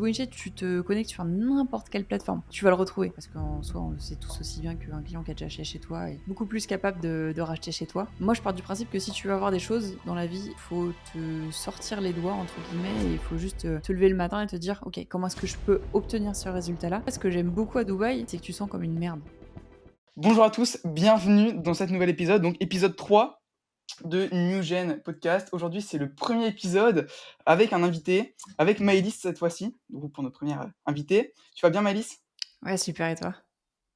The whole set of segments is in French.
Windsheet, tu te connectes sur n'importe quelle plateforme. Tu vas le retrouver parce qu'en soi, on le sait tous aussi bien qu'un client qui a déjà acheté chez toi est beaucoup plus capable de racheter chez toi. Moi, je pars du principe que si tu veux avoir des choses dans la vie, il faut te sortir les doigts, entre guillemets, et il faut juste te lever le matin et te dire, ok, comment est-ce que je peux obtenir ce résultat-là? Ce que j'aime beaucoup à Dubaï, c'est que tu sens comme une merde. Bonjour à tous, bienvenue dans cet nouvel épisode, donc épisode 3 de New Gen Podcast. Aujourd'hui, c'est le premier épisode avec un invité, avec Maëlys cette fois-ci, donc pour notre première invitée. Tu vas bien Maëlys? Ouais, super, et toi?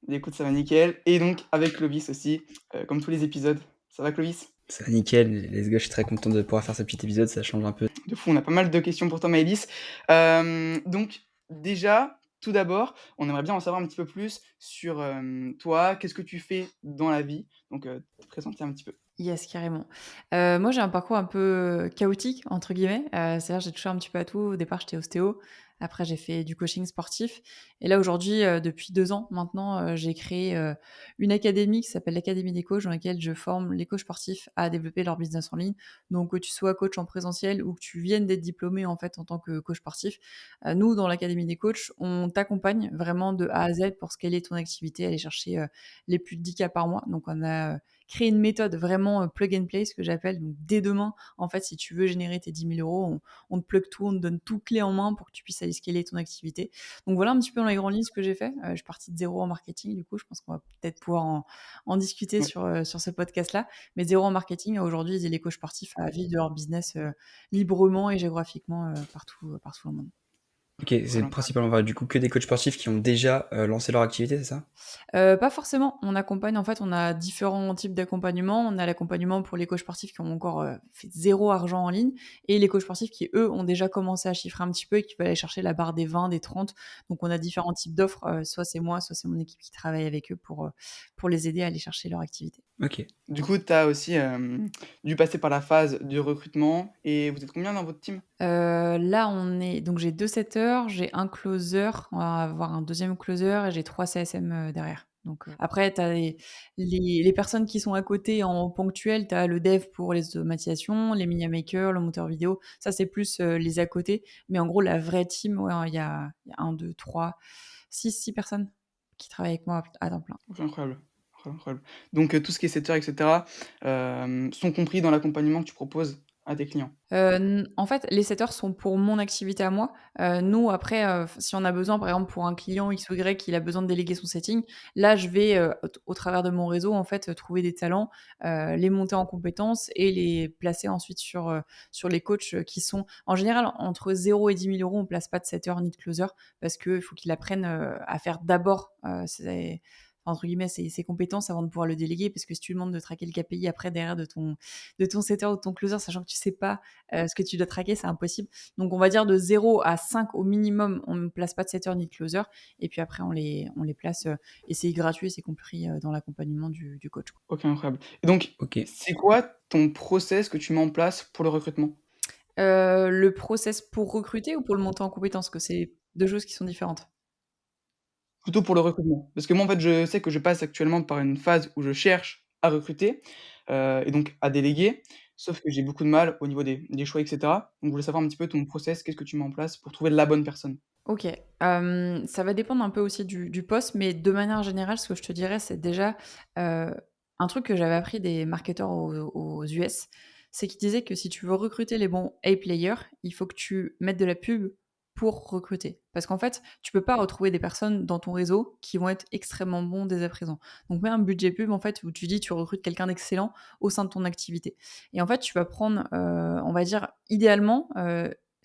Écoute, ça va nickel. Et donc avec Clovis aussi, comme tous les épisodes. Ça va Clovis? Ça va nickel, let's go, je suis très content de pouvoir faire ce petit épisode, ça change un peu. De fou, on a pas mal de questions pour toi Maëlys. Donc déjà, tout d'abord, on aimerait bien en savoir un petit peu plus sur toi, qu'est-ce que tu fais dans la vie? Donc te présenter un petit peu. Yes, carrément. Moi, j'ai un parcours un peu «chaotique» entre guillemets, c'est-à-dire j'ai touché un petit peu à tout. Au départ, j'étais ostéo, après j'ai fait du coaching sportif et là aujourd'hui, depuis 2 ans maintenant, j'ai créé, une académie qui s'appelle l'Académie des coachs, dans laquelle je forme les coachs sportifs à développer leur business en ligne. Donc que tu sois coach en présentiel ou que tu viennes d'être diplômé, en fait, en tant que coach sportif, nous, dans l'Académie des coachs, on t'accompagne vraiment de A à Z pour scaler ton activité, aller chercher, les plus de 10 cas par mois. Donc on a, créer une méthode vraiment plug and play, ce que j'appelle. Donc, dès demain, en fait, si tu veux générer tes 10 000 euros, on te plug tout, on te donne tout clé en main pour que tu puisses aller scaler ton activité. Donc, voilà un petit peu dans les grandes lignes ce que j'ai fait. Je suis partie de zéro en marketing, du coup, je pense qu'on va peut-être pouvoir en discuter Ouais. sur ce podcast-là. Mais zéro en marketing, aujourd'hui, ils aident les coachs sportifs à vivre de leur business librement et géographiquement partout dans le monde. Ok, c'est principalement du coup que des coachs sportifs qui ont déjà lancé leur activité, c'est ça? Pas forcément. On accompagne en fait, on a différents types d'accompagnement. On a l'accompagnement pour les coachs sportifs qui ont encore, fait 0 argent en ligne et les coachs sportifs qui, eux, ont déjà commencé à chiffrer un petit peu et qui veulent aller chercher la barre des 20, des 30. Donc on a différents types d'offres, soit c'est moi, soit c'est mon équipe qui travaille avec eux pour les aider à aller chercher leur activité. Ok. Du coup, tu as aussi, dû passer par la phase de recrutement et vous êtes combien dans votre team? Là, on est donc j'ai 2 setters, j'ai un closer, on va avoir un deuxième closer et j'ai 3 CSM, derrière. Donc, après tu as les personnes qui sont à côté en ponctuel, tu as le dev pour les automatisations, les media makers, le monteur vidéo. Ça, c'est plus, les à côté. Mais en gros, la vraie team, ouais, il y a 1, 2, 3, 6 personnes qui travaillent avec moi à temps plein. OK, incroyable, incroyable. Donc tout ce qui est setter et cetera, sont compris dans l'accompagnement que tu proposes à tes clients? N En fait, les setters sont pour mon activité à moi. Nous après, si on a besoin, par exemple, pour un client X ou Y, il a besoin de déléguer son setting, là, je vais, au travers de mon réseau, en fait, trouver des talents, les monter en compétences et les placer ensuite sur les coachs, qui sont en général, entre 0 et 10 000 €, on place pas de setter ni de closer parce qu'il faut qu'il apprenne, à faire d'abord, ses entre guillemets, «ses compétences» avant de pouvoir le déléguer. Parce que si tu lui demandes de traquer le KPI après derrière de ton setter ou de ton closer, sachant que tu sais pas ce que tu dois traquer, c'est impossible. Donc on va dire de 0 à 5 au minimum, on ne place pas de setter ni de closer et puis après on les place, et c'est gratuit, c'est compris, dans l'accompagnement du coach, quoi. OK, incroyable. Et donc, Ok. c'est quoi ton process que tu mets en place pour le recrutement? Le process pour recruter ou pour le monter en compétences? Que c'est 2 choses qui sont différentes. Plutôt pour le recrutement. Parce que moi, en fait, je sais que je passe actuellement par une phase où je cherche à recruter, et donc à déléguer, sauf que j'ai beaucoup de mal au niveau des choix et cetera. Donc je voulais savoir un petit peu ton process, qu'est-ce que tu mets en place pour trouver la bonne personne? OK, ça va dépendre un peu aussi du poste, mais de manière générale, ce que je te dirais, c'est déjà, heu, un truc que j'avais appris des marketeurs aux US, c'est qu'ils disaient que si tu veux recruter les bons A players, il faut que tu mettes de la pub pour recruter. Parce qu'en fait, tu peux pas retrouver des personnes dans ton réseau qui vont être extrêmement bons dès à présent. Donc mets un budget pub, en fait, où tu dis: tu recrutes quelqu'un d'excellent au sein de ton activité et en fait, tu vas prendre, on va dire idéalement,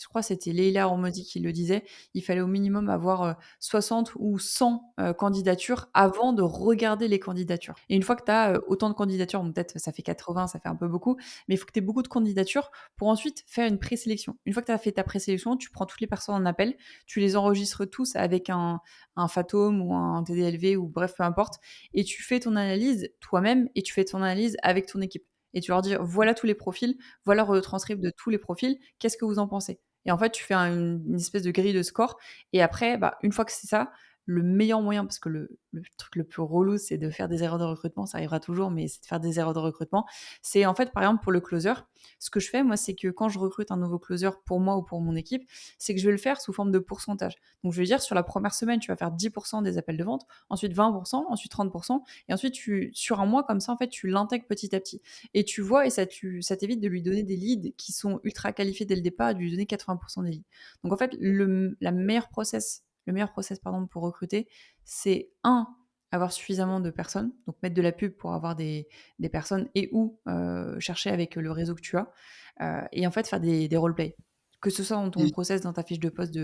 je crois que c'était Leila Hormozy qui le disait, il fallait au minimum avoir, 60 ou 100, candidatures avant de regarder les candidatures et une fois que tu as, autant de candidatures, bon peut-être ça fait 80, ça fait un peu beaucoup, mais il faut que tu aies beaucoup de candidatures pour ensuite faire une présélection. Une fois que tu as fait ta présélection, tu prends toutes les personnes en appel, tu les enregistres tous avec un Fathom ou un TDLV ou bref, peu importe et tu fais ton analyse toi-même et tu fais ton analyse avec ton équipe et tu leur dis: «Voilà tous les profils, voilà le transcript de tous les profils, qu'est-ce que vous en pensez?» Et en fait, tu fais une espèce de grille de score et après, bah, une fois que c'est ça, le meilleur moyen, parce que le truc le plus relou, c'est de faire des erreurs de recrutement, ça arrivera toujours, mais c'est de faire des erreurs de recrutement. C'est en fait, par exemple, pour le closer, ce que je fais, moi, c'est que quand je recrute un nouveau closer pour moi ou pour mon équipe, c'est que je vais le faire sous forme de pourcentage. Donc, je vais dire, sur la première semaine, tu vas faire 10% des appels de vente, ensuite 20%, ensuite 30%, et ensuite, sur un mois comme ça, en fait, tu l'intègres petit à petit. Et tu vois, et ça t'évite de lui donner des leads qui sont ultra qualifiés dès le départ et de lui donner 80% des leads. Donc, en fait, le meilleur process pardon, pour recruter, c'est avoir suffisamment de personnes, donc mettre de la pub pour avoir des personnes et ou chercher avec le réseau que tu as, et en fait faire des roleplays. Que ce soit dans ton Mmh, process, dans ta fiche de poste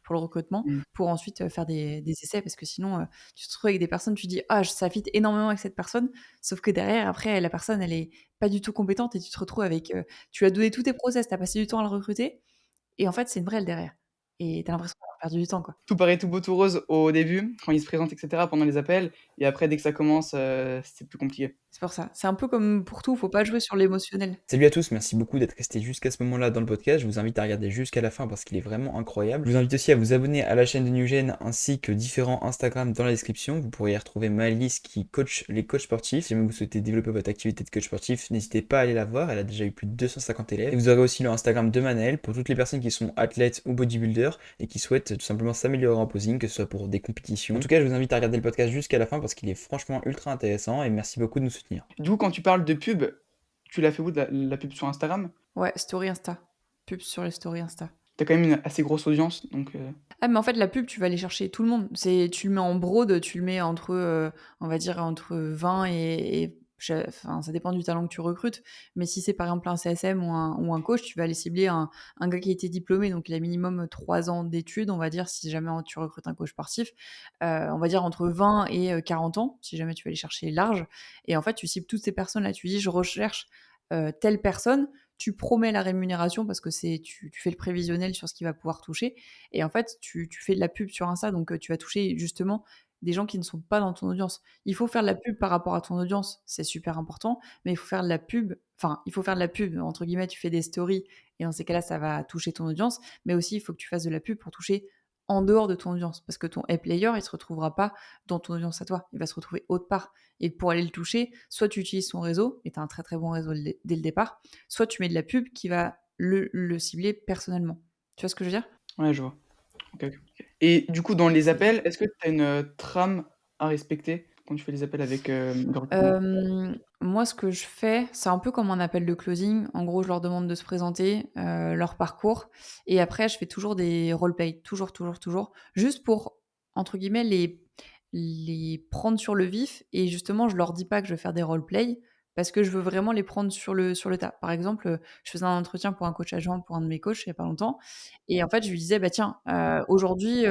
pour le recrutement, mmh. pour ensuite faire des essais, parce que sinon, tu te retrouves avec des personnes, tu dis ah, ça fit énormément avec cette personne, sauf que derrière, après, la personne, elle est pas du tout compétente et tu te retrouves avec. Tu as donné tous tes process, tu as passé du temps à le recruter, et en fait, c'est une vrelle derrière. Et tu as l'impression d'avoir perdu du temps, quoi. Tout paraît tout beau, tout rose au début, quand ils se présentent et cetera, pendant les appels et après dès que ça commence, c'est plus compliqué. C'est pour ça. C'est un peu comme pour tout, faut pas jouer sur l'émotionnel. Salut à tous, merci beaucoup d'être restés jusqu'à ce moment-là dans le podcast. Je vous invite à regarder jusqu'à la fin parce qu'il est vraiment incroyable. Je vous invite aussi à vous abonner à la chaîne de Newgen ainsi que différents Instagram dans la description. Vous pourrez y retrouver Maëlys qui coach les coachs sportifs. Si jamais vous souhaitez développer votre activité de coach sportif, n'hésitez pas à aller la voir. Elle a déjà eu plus de 250 élèves. Et vous aurez aussi le Instagram de Manel pour toutes les personnes qui sont athlètes ou bodybuilders et qui souhaitent tout simplement s'améliorer en posing, que ce soit pour des compétitions. En tout cas, je vous invite à regarder le podcast jusqu'à la fin parce qu'il est franchement ultra intéressant et merci beaucoup de nous soutenir. Du coup, quand tu parles de pub, tu l'as fait où de la pub sur Instagram? Ouais, story Insta. Pub sur les stories Insta. Tu as quand même une assez grosse audience donc Ah, mais en fait, la pub, tu vas aller chercher tout le monde. Tu le mets en broad, tu le mets entre, on va dire, entre 20 enfin, ça dépend du talent que tu recrutes. Mais si c'est par exemple un CSM ou un coach, tu vas aller cibler un gars qui a été diplômé, donc il a minimum 3 ans d'études, on va dire, si jamais tu recrutes un coach sportif. On va dire entre 20 et 40 ans, si jamais tu vas aller chercher large. Et en fait, tu cibles toutes ces personnes-là. Tu dis, je recherche telle personne. Tu promets la rémunération parce que tu fais le prévisionnel sur ce qu'il va pouvoir toucher. Et en fait, tu fais de la pub sur Insta, donc tu vas toucher justement des gens qui ne sont pas dans ton audience. Il faut faire de la pub par rapport à ton audience, c'est super important, mais il faut faire de la pub, enfin, il faut faire de la pub, entre guillemets, tu fais des stories, et dans ces cas-là, ça va toucher ton audience, mais aussi, il faut que tu fasses de la pub pour toucher en dehors de ton audience, parce que ton A-player, il se retrouvera pas dans ton audience à toi, il va se retrouver autre part. Et pour aller le toucher, soit tu utilises son réseau, et tu as un très très bon réseau dès le départ, soit tu mets de la pub qui va le cibler personnellement. Tu vois ce que je veux dire? ouais, je vois. OK, OK, OK. Et du coup, dans les C'est appels, est-ce que tu as une, trame à respecter quand tu fais les appels avec, le recrutement? Moi, ce que je fais, c'est un peu comme un appel de closing. En gros, je leur demande de se présenter, leur parcours, et après je fais toujours des role-play, toujours, toujours, toujours, juste pour, entre guillemets, «les prendre sur le vif», et justement, je leur dis pas que je vais faire des role-play parce que je veux vraiment les prendre sur le tas. Par exemple, je faisais un entretien pour un coach adjoint pour un de mes coachs il y a pas longtemps, et en fait, je lui disais: «Bah, tiens, aujourd'hui,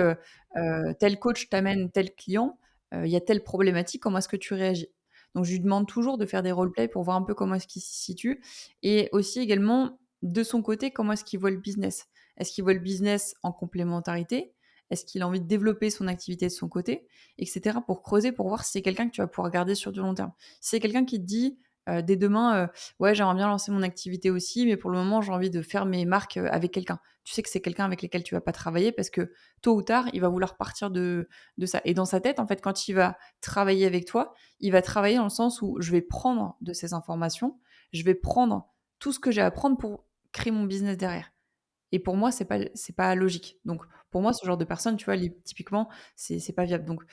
tel coach t'amène tel client, il y a telle problématique, comment est-ce que tu réagis?» Donc je lui demande toujours de faire des role-play pour voir un peu comment est-ce qu'il s'y situe, et aussi également, de son côté, comment est-ce qu'il voit le business? Est-ce qu'il voit le business en complémentarité? Est-ce qu'il a envie de développer son activité de son côté? Et cetera, pour creuser, pour voir si c'est quelqu'un que tu vas pouvoir garder sur du long terme. Si c'est quelqu'un qui te dit, dès demain, «Ouais, j'aimerais bien lancer mon activité aussi, mais pour le moment, j'ai envie de faire mes marques, avec quelqu'un». Tu sais que c'est quelqu'un avec lequel tu vas pas travailler parce que tôt ou tard, il va vouloir partir de ça, et dans sa tête, en fait, quand il va travailler avec toi, il va travailler dans le sens où je vais prendre de ces informations, je vais prendre tout ce que j'ai à prendre pour créer mon business derrière. Et pour moi, c'est pas logique. Donc pour moi, ce genre de personnes, tu vois, typiquement, c'est pas viable. Donc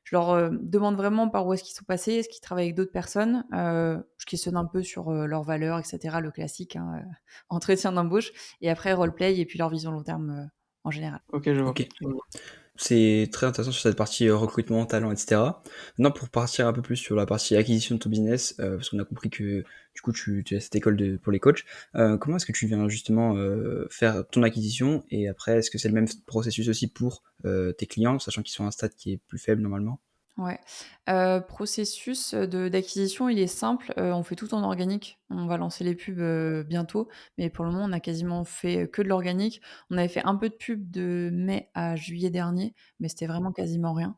je leur, demande vraiment par où est-ce qu'ils sont passés, est-ce qu'ils travaillent avec d'autres personnes, je questionne un peu sur, leurs valeurs et cetera, le classique, hein, entretien d'embauche, et après roleplay et puis leur vision long terme, en général. OK, je vois. Ok. C'est très intéressant sur cette partie recrutement, talent, etc. Maintenant, pour partir un peu plus sur la partie acquisition de ton business, parce qu'on a compris que du coup tu as cette école pour les coachs, comment est-ce que tu viens justement faire ton acquisition et après, est-ce que c'est le même processus aussi pour tes clients, sachant qu'ils sont à un stade qui est plus faible normalement? Ouais, processus, d'acquisition, il est simple, on fait tout en organique. On va lancer les pubs, bientôt, mais pour le moment, on a quasiment fait que de l'organique. On avait fait un peu de pub de mai à juillet dernier, mais c'était vraiment quasiment rien.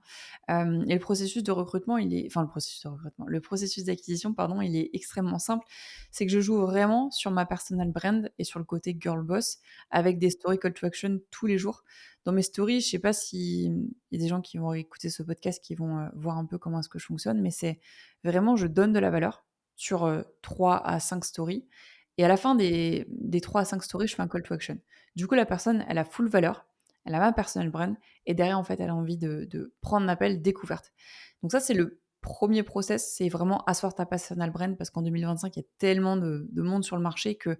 Et le processus de recrutement, le processus d'acquisition, pardon, il est extrêmement simple. C'est que je joue vraiment sur ma personal brand et sur le côté girl boss avec des story call to action tous les jours. dans mes stories, je sais pas si il y a des gens qui vont écouter ce podcast qui vont, voir un peu comment est-ce que je fonctionne, mais c'est vraiment je donne de la valeur sur, 3 à 5 stories et à la fin des 3 à 5 stories, je fais un call to action. Du coup, la personne, elle a full valeur, elle a ma personal brand et derrière, en fait, elle a envie de prendre l'appel découverte. Donc ça, c'est le premier process, c'est vraiment asseoir ta personal brand parce qu'en 2025, il y a tellement de monde sur le marché que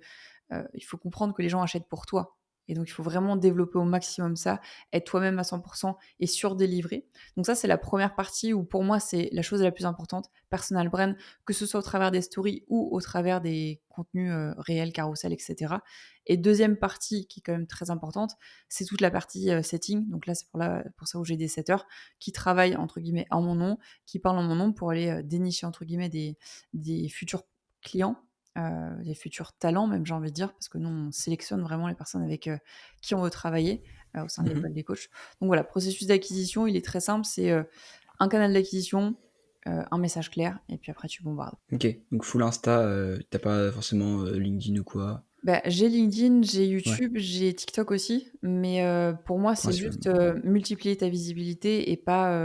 il faut comprendre que les gens achètent pour toi et donc il faut vraiment développer au maximum ça, être toi-même à 100 et surdélivrer. Donc ça, c'est la première partie où pour moi, c'est la chose la plus importante, personal brand, que ce soit au travers des stories ou au travers des contenus, réels, carrousel et cetera et deuxième partie qui est quand même très importante, c'est toute la partie, setting. Donc là, c'est pour ça où j'ai des setters qui travaillent entre guillemets «en mon nom», qui parlent en mon nom pour aller, «dénicher» entre guillemets des futurs clients les futurs talents même, j'ai envie de dire, parce que nous, on sélectionne vraiment les personnes avec, qui on veut travailler, au sein de Mmh. l'école des coachs. Donc voilà, processus d'acquisition, il est très simple, c'est, un canal d'acquisition, un message clair et puis après tu bombardes. OK, donc full Insta, tu pas forcément, LinkedIn ou quoi? Bah, j'ai LinkedIn, j'ai Ouais, YouTube, j'ai TikTok aussi, mais pour moi, c'est juste, principalement. multiplier ta visibilité et pas,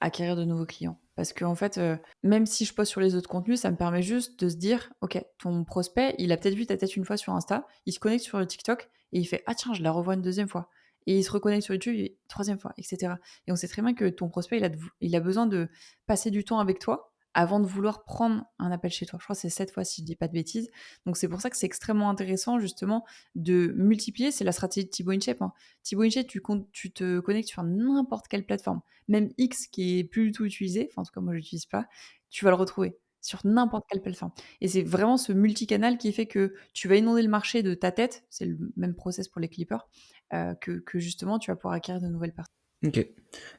acquérir de nouveaux clients. Parce qu'en fait, même si je poste sur les autres contenus, ça me permet juste de se dire: «OK, ton prospect, il a peut-être vu ta tête une fois sur Insta, il se connecte sur le TikTok et il fait: "Ah tiens, je la revois une deuxième fois" et il se reconnecte sur YouTube et 3 fois et cetera et on sait très bien que ton prospect, il a besoin de passer du temps avec toi avant de vouloir prendre un appel chez toi. Je crois que c'est 7 fois si je dis pas de bêtises. Donc c'est pour ça que c'est extrêmement intéressant justement de multiplier, c'est la stratégie de Thibaut InShape, hein. Thibaut InShape, tu te connectes sur n'importe quelle plateforme, même X qui est plus du tout utilisé, enfin en tout cas moi je l'utilise pas, tu vas le retrouver sur n'importe quelle plateforme. Et c'est vraiment ce multicanal qui fait que tu vas inonder le marché de ta tête, c'est le même process pour les clippers, que justement tu vas pouvoir acquérir de nouvelles personnes. OK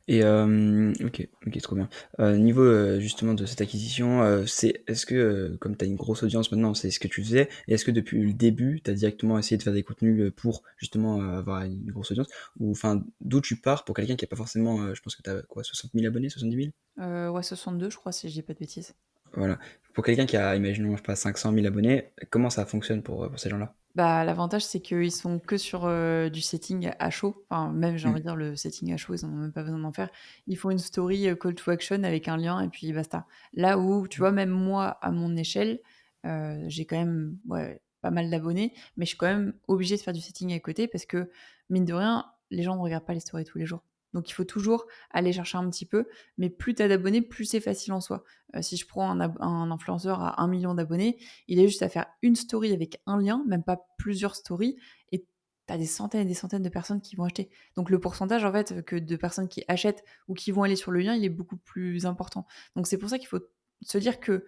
et OK, OK, trop bien. Niveau, justement de cette acquisition, est-ce que, comme tu as une grosse audience maintenant, c'est ce que tu faisais et est-ce que depuis le début, tu as directement essayé de faire des contenus, pour justement, avoir une grosse audience? Ou enfin, d'où tu pars pour quelqu'un qui a pas forcément, je pense que tu as quoi, 60 000 abonnés, 70 000? Ouais 62 je crois si je dis pas de bêtises. Voilà. Pour quelqu'un qui a, imaginons, je sais pas, 500 000 abonnés, comment ça fonctionne pour ces gens-là? Bah, l'avantage, c'est qu'ils sont que sur, du setting à chaud. Enfin, même, j'ai Mmh. envie de dire, le setting à chaud, ils en ont même pas besoin d'en faire. Ils font une story, call to action avec un lien et puis basta. Là où, tu vois, même moi, à mon échelle, j'ai quand même, ouais, pas mal d'abonnés, mais je suis quand même obligée de faire du setting à côté parce que, mine de rien, les gens ne regardent pas les stories tous les jours. Donc il faut toujours aller chercher un petit peu, mais plus tu as d'abonnés, plus c'est facile en soi. Si je prends un influenceur à 1 million d'abonnés, il a juste à faire une story avec un lien, même pas plusieurs stories, et tu as des centaines et des centaines de personnes qui vont acheter. Donc le pourcentage en fait que de personnes qui achètent ou qui vont aller sur le lien, il est beaucoup plus important. Donc c'est pour ça qu'il faut se dire que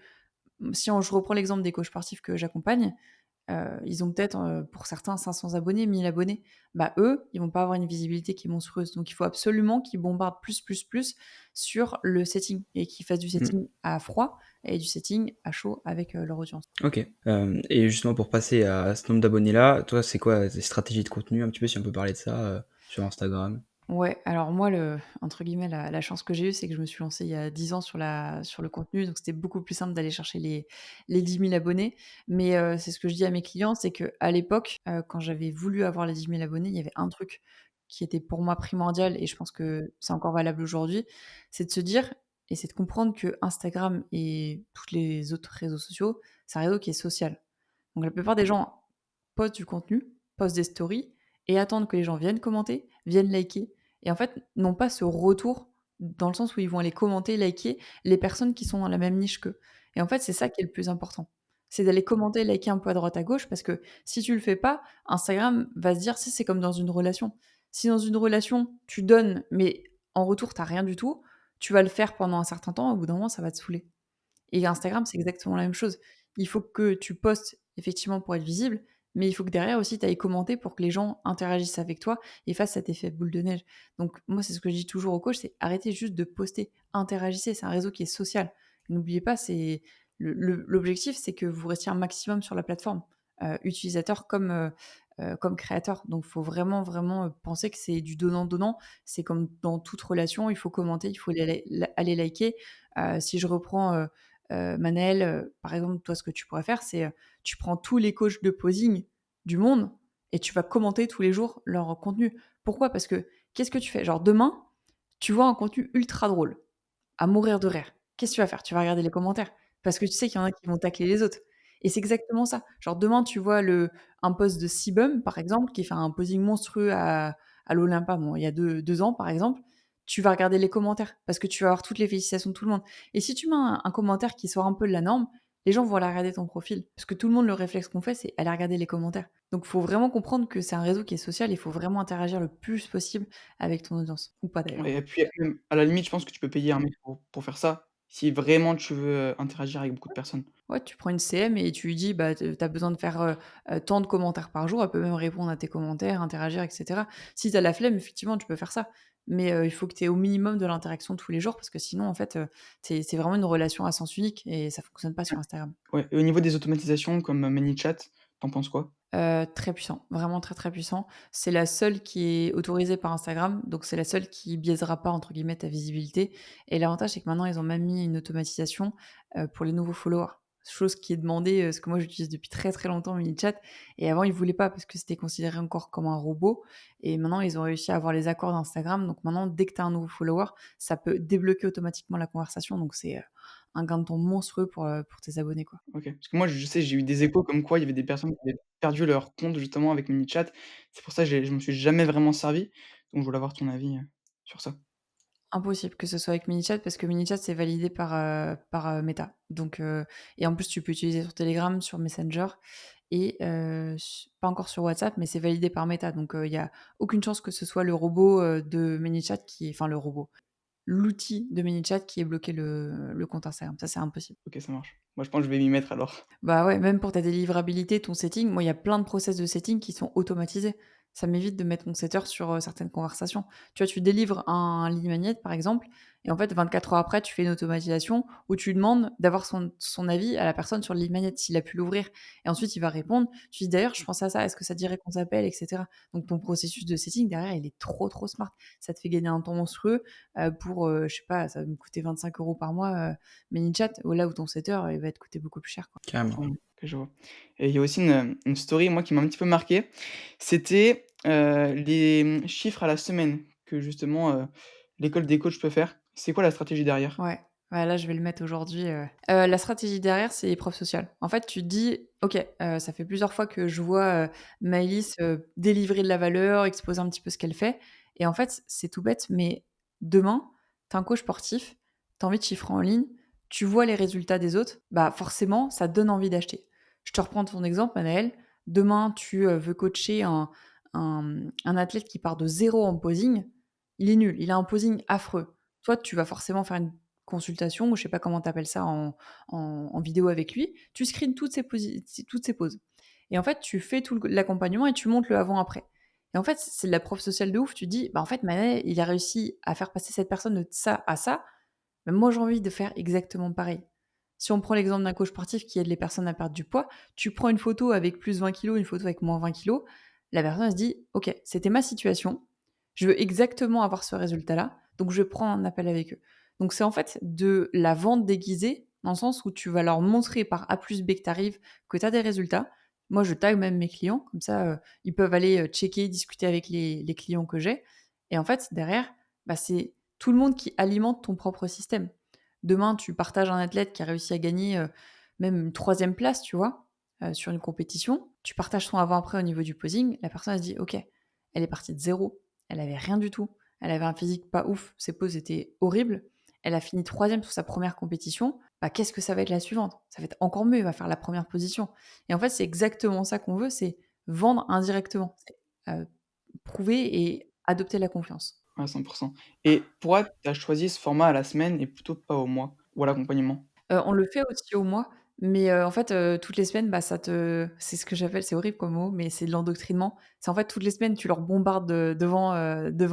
si je reprends l'exemple des coachs sportifs que j'accompagne, ils ont peut-être, pour certains 500 abonnés, 1000 abonnés. Bah, eux, ils vont pas avoir une visibilité qui est monstrueuse. Donc il faut absolument qu'ils bombardent plus, plus, plus sur le setting et qu'ils fassent du Mmh. setting à froid et du setting à chaud avec, leur audience. OK. Et justement pour passer à ce nombre d'abonnés-là, toi, c'est quoi tes stratégies de contenu un petit peu, si on peut parler de ça, sur Instagram? Ouais, alors moi, le entre guillemets, «la chance que j'ai eue», c'est que je me suis lancée il y a 10 ans sur le contenu, donc c'était beaucoup plus simple d'aller chercher les 10 000 abonnés. Mais c'est ce que je dis à mes clients, c'est qu'à l'époque, quand j'avais voulu avoir les 10 000 abonnés, il y avait un truc qui était pour moi primordial et je pense que c'est encore valable aujourd'hui, c'est de se dire et c'est de comprendre que Instagram et tous les autres réseaux sociaux, c'est un réseau qui est social. Donc la plupart des gens postent du contenu, postent des stories et attendent que les gens viennent commenter, viennent liker et en fait, n'ont pas ce retour dans le sens où ils vont aller commenter, liker les personnes qui sont dans la même niche qu'eux et en fait, c'est ça qui est le plus important. C'est d'aller commenter, liker un peu à droite à gauche parce que si tu le fais pas, Instagram va se dire tu sais, c'est comme dans une relation. Si dans une relation, tu donnes mais en retour, tu as rien du tout, tu vas le faire pendant un certain temps, au bout d'un moment, ça va te saouler. Et Instagram, c'est exactement la même chose. Il faut que tu postes effectivement pour être visible, mais il faut que derrière aussi tu ailles commenter pour que les gens interagissent avec toi et fassent cet effet boule de neige. Donc moi, c'est ce que je dis toujours aux coachs, c'est arrêtez juste de poster, interagissez, c'est un réseau qui est social. N'oubliez pas, c'est l'objectif, c'est que vous restiez un maximum sur la plateforme, utilisateur comme créateur. Donc il faut vraiment, vraiment, penser que c'est du donnant-donnant. C'est comme dans toute relation, il faut commenter, il faut aller liker. Si je reprends, Manel, par exemple, toi, ce que tu pourrais faire, c'est, tu prends tous les coachs de posing du monde et tu vas commenter tous les jours leur contenu Pourquoi? Parce que qu'est-ce que tu fais? Genre demain, tu vois un contenu ultra drôle, à mourir de rire. Qu'est-ce que tu vas faire? Tu vas regarder les commentaires parce que tu sais qu'il y en a qui vont tacler les autres et c'est exactement ça. Genre demain, tu vois un post de Sibum, par exemple, qui fait un posing monstrueux à l'Olympa, bon, il y a 2 ans, par exemple, tu vas regarder les commentaires parce que tu vas avoir toutes les félicitations de tout le monde et si tu mets un commentaire qui sort un peu de la norme, les gens vont aller regarder ton profil. Parce que tout le monde, le réflexe qu'on fait, c'est aller regarder les commentaires. Donc, il faut vraiment comprendre que c'est un réseau qui est social, il faut vraiment interagir le plus possible avec ton audience. Ou pas d'ailleurs. Ouais et puis même à la limite, je pense que tu peux payer un mec pour faire ça, si vraiment tu veux, interagir avec beaucoup de personnes. Ouais, tu prends une CM et tu lui dis, bah, tu as besoin de faire tant de commentaires par jour. Elle peut même répondre à tes commentaires, interagir, etc. Si tu as la flemme, effectivement, tu peux faire ça. Mais il faut que tu aies au minimum de l'interaction tous les jours parce que sinon, en fait, c'est vraiment une relation à sens unique et ça fonctionne pas sur Instagram. Ouais et au niveau des automatisations comme, ManyChat, tu en penses quoi? Très puissant, vraiment très, très puissant. C'est la seule qui est autorisée par Instagram, donc c'est la seule qui «biaisera pas» entre guillemets ta visibilité et l'avantage, c'est que maintenant ils ont même mis une automatisation, pour les nouveaux followers. Chose qui est demandée, parce que moi j'utilise depuis très, très longtemps ManyChat et avant ils voulaient pas parce que c'était considéré encore comme un robot et maintenant ils ont réussi à avoir les accords d'Instagram, donc maintenant dès que tu as un nouveau follower, ça peut débloquer automatiquement la conversation, donc c'est, un gain de temps monstrueux pour tes abonnés, quoi. OK. Parce que moi, je sais, j'ai eu des échos comme quoi il y avait des personnes qui avaient perdu leur compte justement avec ManyChat. C'est pour ça que je me suis jamais vraiment servi, donc je voulais avoir ton avis, sur ça. Impossible que ce soit avec MiniChat parce que MiniChat c'est validé par Meta. Donc et en plus tu peux utiliser sur Telegram, sur Messenger et pas encore sur WhatsApp, mais c'est validé par Meta. Donc il y a aucune chance que ce soit le robot, de ManyChat qui enfin le robot, l'outil de ManyChat qui ait bloqué le compte Instagram. Ça, c'est impossible. OK, ça marche. Moi, je pense que je vais m'y mettre alors. Bah, ouais, même pour ta délivrabilité, ton setting, moi, il y a plein de process de setting qui sont automatisés. Ça m'évite de mettre mon setter sur, certaines conversations. Tu vois, tu délivres un lead magnet, par exemple, et en fait, 24 heures après, tu fais une automatisation où tu demandes d'avoir son avis à la personne sur le lead magnet, s'il a pu l'ouvrir et ensuite il va répondre. Tu dis: «D'ailleurs, je pense à ça, est-ce que ça te dirait qu'on s'appelle?» et cetera. Donc ton processus de setting derrière, il est trop, trop smart. Ça te fait gagner un temps monstrueux, pour, je sais pas, ça va me coûter 25 € par mois, ManyChat, là où ton setter, il va te coûter beaucoup plus cher, quoi. Carrément. OK, je vois et il y a aussi une story, moi, qui m'a un petit peu marqué. C'était, les, chiffres à la semaine que justement, l'école des coachs peut faire. C'est quoi la stratégie derrière? Ouais, ouais, là, je vais le mettre aujourd'hui. La stratégie derrière, c'est l'épreuve sociale. En fait, tu te dis: «OK, ça fait plusieurs fois que je vois, Maëlys, délivrer de la valeur, exposer un petit peu ce qu'elle fait» et en fait, c'est tout bête, mais demain, tu es un coach sportif, tu as envie de chiffrer en ligne, tu vois les résultats des autres, bah, forcément, ça te donne envie d'acheter. Je te reprends ton exemple, Anaël. Demain, tu, veux coacher un athlète qui part de zéro en posing, il est nul, il a un posing affreux. Toi, tu vas forcément faire une consultation ou je sais pas comment tu appelles ça en vidéo avec lui. Tu screens toutes ses poses et en fait, tu fais tout l'accompagnement et tu montres le avant-après et en fait, c'est de la preuve sociale de ouf. Tu dis: «Bah, en fait, Manet, il a réussi à faire passer cette personne de ça à ça, bah, moi, j'ai envie de faire exactement pareil». Si on prend l'exemple d'un coach sportif qui aide les personnes à perdre du poids, tu prends une photo avec plus 20 kilos, une photo avec moins 20 kilos, la personne elle se dit: «OK, c'était ma situation, je veux exactement avoir ce résultat-là, donc je vais prendre un appel avec eux». Donc c'est en fait de la vente déguisée, dans le sens où tu vas leur montrer par A plus B que tu arrives, que tu as des résultats. Moi, je tag même mes clients, comme ça, ils peuvent aller, checker, discuter avec les clients que j'ai et en fait, derrière, bah, c'est tout le monde qui alimente ton propre système. Demain, tu partages un athlète qui a réussi à gagner, même une 3e place, tu vois? Sur une compétition. Tu partages son avant-après au niveau du posing. La personne, elle se dit: «OK, elle est partie de zéro, elle avait rien du tout, elle avait un physique pas ouf, ses poses étaient horribles. Elle a fini 3e sur sa première compétition. Bah, qu'est-ce que ça va être la suivante? Ça va être encore mieux, elle va faire la première position» et en fait, c'est exactement ça qu'on veut, c'est vendre indirectement. C'est, prouver et adopter la confiance. À 100 et pourquoi tu as choisi ce format à la semaine et plutôt pas au mois ou à l'accompagnement? On le fait aussi au mois, mais en fait, toutes les semaines, bah, c'est ce que j'appelle c'est horrible comme mot, mais c'est de l'endoctrinement. C'est en fait toutes les semaines, tu leur bombardes, devant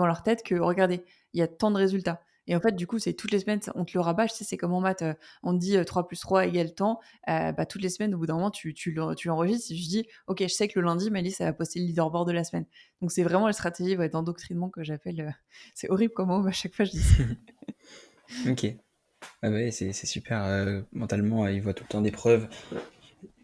leur tête que: «Regardez, il y a tant de résultats» et en fait, du coup, c'est toutes les semaines, on te le rabâche, tu sais, c'est comme en maths, on te dit, 3 + 3 = tant, bah, toutes les semaines, au bout d'un moment, tu l'enregistres et tu dis: «OK, je sais que le lundi, Maëlys, elle va poster le leaderboard de la semaine». Donc c'est vraiment la stratégie, ouais, d'endoctrinement que j'appelle, c'est horrible comme mot, mais à chaque fois je dis ça. OK. Ah bah, ouais, c'est super, mentalement, ils voient tout le temps des preuves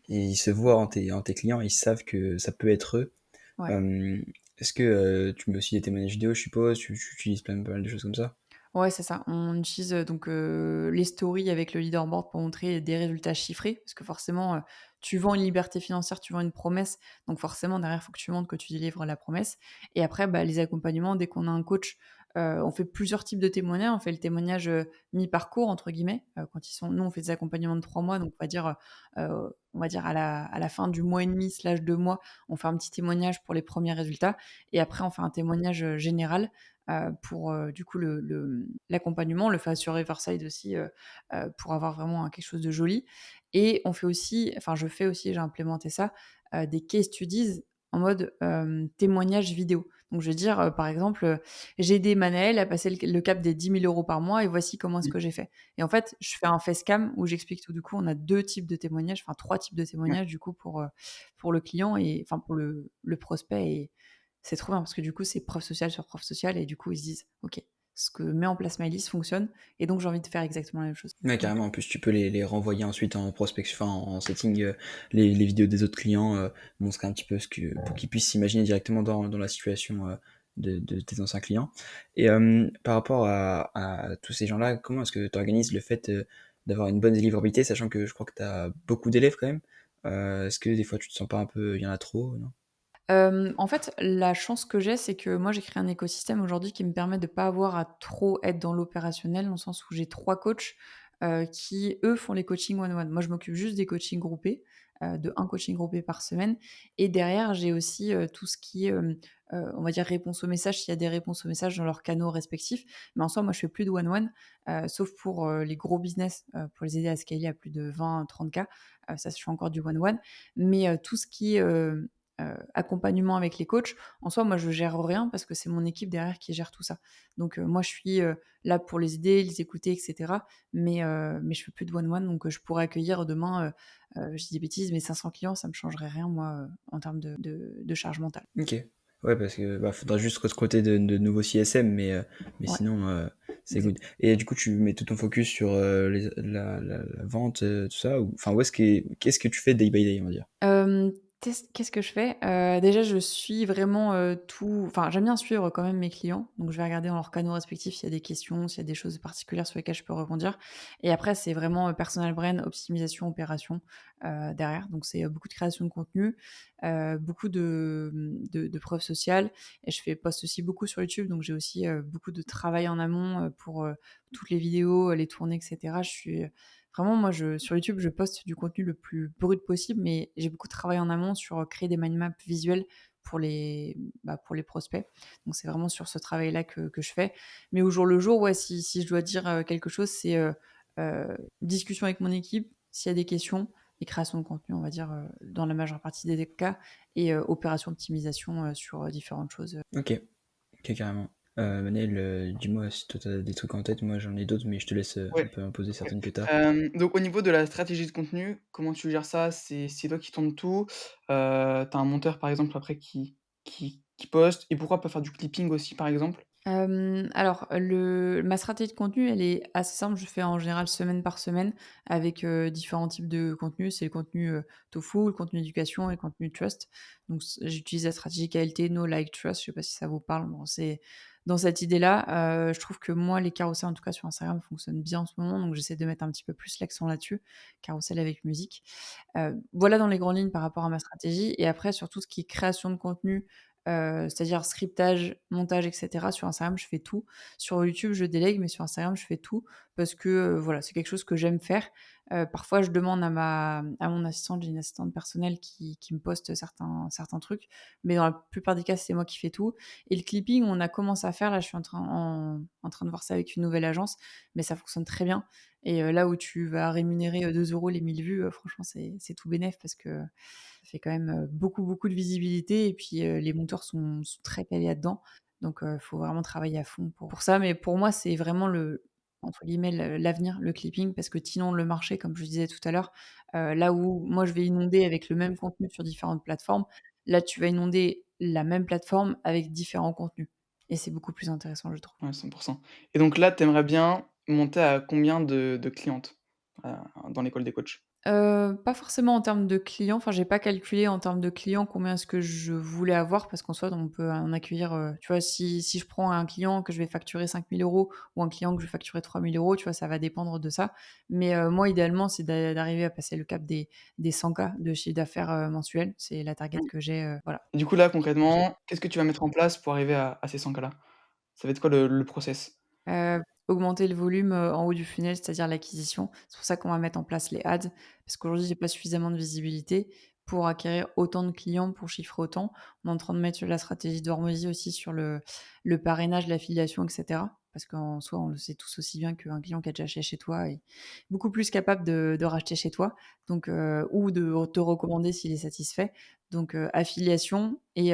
et ils se voient en tes clients, ils savent que ça peut être eux. Ouais. Hem, Est-ce que, tu mets aussi des témoignages vidéo, je suppose? Tu utilises plein pas mal de choses comme ça? Ouais, c'est ça. On utilise, donc les stories avec le leaderboard pour montrer des résultats chiffrés, parce que forcément, tu vends une liberté financière, tu vends une promesse, donc forcément derrière, il faut que tu montres que tu délivres la promesse et après, bah, les accompagnements, dès qu'on a un coach, on fait plusieurs types de témoignages. On fait le témoignage, «mi-parcours» entre guillemets, quand ils sont nous, on fait des accompagnements de 3 mois, donc on va dire à la fin du mois et demi/2 mois, on fait un petit témoignage pour les premiers résultats et après on fait un témoignage, général pour, du coup l'accompagnement. On le fait à sur Riverside aussi, pour avoir vraiment quelque chose de joli et on fait aussi enfin je fais aussi, j'ai implémenté ça, des case studies en mode, témoignage vidéo. Donc je vais dire, par exemple, «J'ai aidé Manaël à passer le cap des 10 000 € par mois et voici comment est-ce Mmh. que j'ai fait» et en fait, je fais un facecam où j'explique tout. Du coup, on a 2 types de témoignages, enfin 3 types de Ouais. témoignages du coup pour le client et enfin pour le prospect et c'est trop bien parce que du coup, c'est preuve sociale sur preuve sociale et du coup, ils se disent: «OK, ce que met en place Maëlys fonctionne et donc j'ai envie de faire exactement la même chose». Ouais, Donc carrément. En plus, tu peux les renvoyer ensuite en prospection, enfin, en setting, les vidéos des autres clients, montrer un petit peu ce que pour qu'ils puissent s'imaginer directement dans la situation, de tes anciens clients. Et par rapport à tous ces gens-là, comment est-ce que tu organises le fait, d'avoir une bonne délivrabilité, sachant que je crois que tu as beaucoup d'élèves quand même? Est-ce que des fois tu te sens pas un peu il y en a trop, non? En fait, la chance que j'ai, c'est que moi, j'ai créé un écosystème aujourd'hui qui me permet de pas avoir à trop être dans l'opérationnel, dans le sens où j'ai 3 coachs, qui, eux, font les coachings one one. Moi, je m'occupe juste des coachings groupés, de un coaching groupé par semaine et derrière, j'ai aussi, tout ce qui est, on va dire réponse aux messages, s'il y a des réponses aux messages dans leurs canaux respectifs. Mais en soi, moi, je fais plus de one one, sauf pour, les gros business, pour les aider à scaler à plus de 20-30 K. Ça, je fais encore du one one. Mais, tout ce qui est, accompagnement avec les coachs. En soi, moi, je gère rien parce que c'est mon équipe derrière qui gère tout ça. Donc, moi, je suis, là pour les aider, les écouter et cetera. Mais je fais plus de one one donc, je pourrais accueillir demain, je dis des bêtises, mais 500 clients, ça me changerait rien moi, en termes de charge mentale. OK. Ouais, parce que, bah, faudra juste recruter de nouveaux CSM, mais Ouais, sinon, c'est good. exact. Et du coup, tu mets tout ton focus sur, la vente, tout ça? Ou enfin, où est-ce qu'est-ce que tu fais day by day, on va dire? Qu'est-ce que je fais? Déjà, je suis vraiment, tout enfin, j'aime bien suivre quand même mes clients, donc je vais regarder dans leurs canaux respectifs s'il y a des questions, s'il y a des choses particulières sur lesquelles je peux rebondir et après, c'est vraiment, personal brand, optimisation, opération, derrière. Donc c'est, beaucoup de création de contenu, beaucoup de preuves sociales et je fais poste aussi beaucoup sur YouTube, donc j'ai aussi, beaucoup de travail en amont, pour, toutes les vidéos, les tourner et cetera. Je suis, vraiment, moi, sur YouTube, je poste du contenu le plus brut possible, mais j'ai beaucoup travaillé en amont sur, créer des mind maps visuels pour pour les prospects. Donc c'est vraiment sur ce travail-là que je fais. Mais au jour le jour, ouais, si je dois dire, quelque chose, c'est, discussion avec mon équipe, s'il y a des questions et création de contenu, on va dire, dans la majeure partie des cas et opération optimisation, sur, différentes choses. OK. OK, carrément. Manel, dis-moi si toi tu des trucs en tête. Moi, j'en ai d'autres, mais je te laisse, un Ouais, peu imposer OK. certaines que tu as. Donc au niveau de la stratégie de contenu, comment tu gères ça? C'est toi qui tournes tout? Tu un monteur par exemple après qui poste et pourquoi pas faire du clipping aussi par exemple? Alors, ma stratégie de contenu, elle est assez simple. Je fais en général semaine par semaine avec, différents types de contenus. C'est le contenu, tofu, le contenu éducation et le contenu trust. Donc j'utilise la stratégie KLT, Know, Like, Trust. Je sais pas si ça vous parle? Bon, c'est dans cette idée-là, je trouve que moi, les carousels, en tout cas sur Instagram, fonctionnent bien en ce moment, donc j'essaie de mettre un petit peu plus l'accent là-dessus. Carrousel avec musique. Voilà dans les grandes lignes par rapport à ma stratégie et après sur tout ce qui est création de contenu, c'est-à-dire scriptage, montage et cetera, sur Instagram, je fais tout. Sur YouTube, je délègue, mais sur Instagram, je fais tout parce que, voilà, c'est quelque chose que j'aime faire. Parfois, je demande à mon assistante, j'ai une assistante personnelle qui me poste certains trucs, mais dans la plupart des cas, c'est moi qui fais tout et le clipping, on a commencé à faire là, je suis en train de voir ça avec une nouvelle agence, mais ça fonctionne très bien et là où tu vas rémunérer, 2 € les 1000 vues, franchement, c'est tout bénef parce que ça fait quand même, beaucoup, beaucoup de visibilité et puis, les monteurs sont très calés là-dedans. Donc, faut vraiment travailler à fond pour ça. Mais pour moi, c'est vraiment le entre guillemets «l'avenir», le clipping, parce que tu inondes le marché, comme je disais tout à l'heure. Là où moi, je vais inonder avec le même contenu sur différentes plateformes, là, tu vas inonder la même plateforme avec différents contenus et c'est beaucoup plus intéressant, je trouve. Ouais, 100. Et donc là, tu aimerais bien monter à combien de clientes, heu, dans l'école des coachs? Pas forcément en termes de clients, enfin, j'ai pas calculé en termes de clients combien est-ce que je voulais avoir parce qu'en soi, on peut en accueillir, tu vois, si je prends un client que je vais facturer 5 000 € ou un client que je vais facturer 3 000 €, tu vois, ça va dépendre de ça. Mais, moi, idéalement, c'est d'arriver à passer le cap des 100K de chiffre d'affaires, mensuel. C'est la target Mmh. que j'ai, voilà. Et du coup, là, concrètement, qu'est-ce que tu vas mettre en place pour arriver à ces 100 K là? Ça va être quoi le process? Augmenter le volume, en haut du funnel, c'est-à-dire l'acquisition. C'est pour ça qu'on va mettre en place les ads, parce qu'aujourd'hui, j'ai pas suffisamment de visibilité pour acquérir autant de clients, pour chiffrer autant. On est en train de mettre la stratégie d'Hormozy aussi sur le parrainage, l'affiliation et cetera. Parce qu'en soi, on le sait tous aussi bien qu'un client qui a déjà acheté chez toi est beaucoup plus capable de racheter chez toi, donc ou de te recommander s'il est satisfait. Donc affiliation et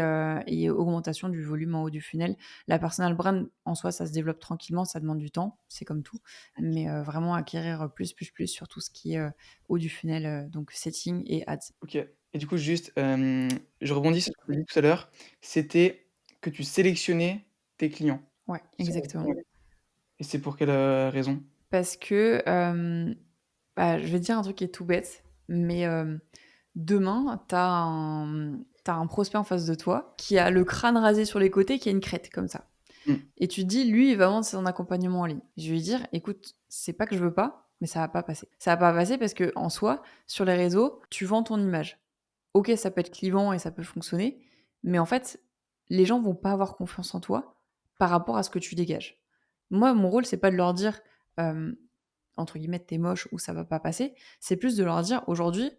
augmentation du volume en haut du funnel. La personal brand, en soi, ça se développe tranquillement, ça demande du temps, c'est comme tout, mais vraiment acquérir, plus sur tout ce qui est, haut du funnel, donc setting et ads. OK. Et du coup, juste, je rebondis sur ce que tu as dit tout à l'heure, c'était que tu sélectionnais tes clients. Ouais, C'est exactement. ouais. Et c'est pour quelle, raison? Parce que, bah, je vais te dire un truc qui est tout bête, mais demain, tu un prospect en face de toi qui a le crâne rasé sur les côtés, qui a une crête comme ça Mmh. et tu te dis: «Lui, il va vendre son accompagnement en ligne». Je vais lui dire: «Écoute, c'est pas que je veux pas, mais ça va pas passer». Ça va pas passer parce que en soi, sur les réseaux, tu vends ton image. OK, ça peut être clivant et ça peut fonctionner, mais en fait, les gens vont pas avoir confiance en toi par rapport à ce que tu dégages. Moi, mon rôle, c'est pas de leur dire, hem, entre guillemets: «Tu moche» ou «ça va pas passer», c'est plus de leur dire: «Aujourd'hui,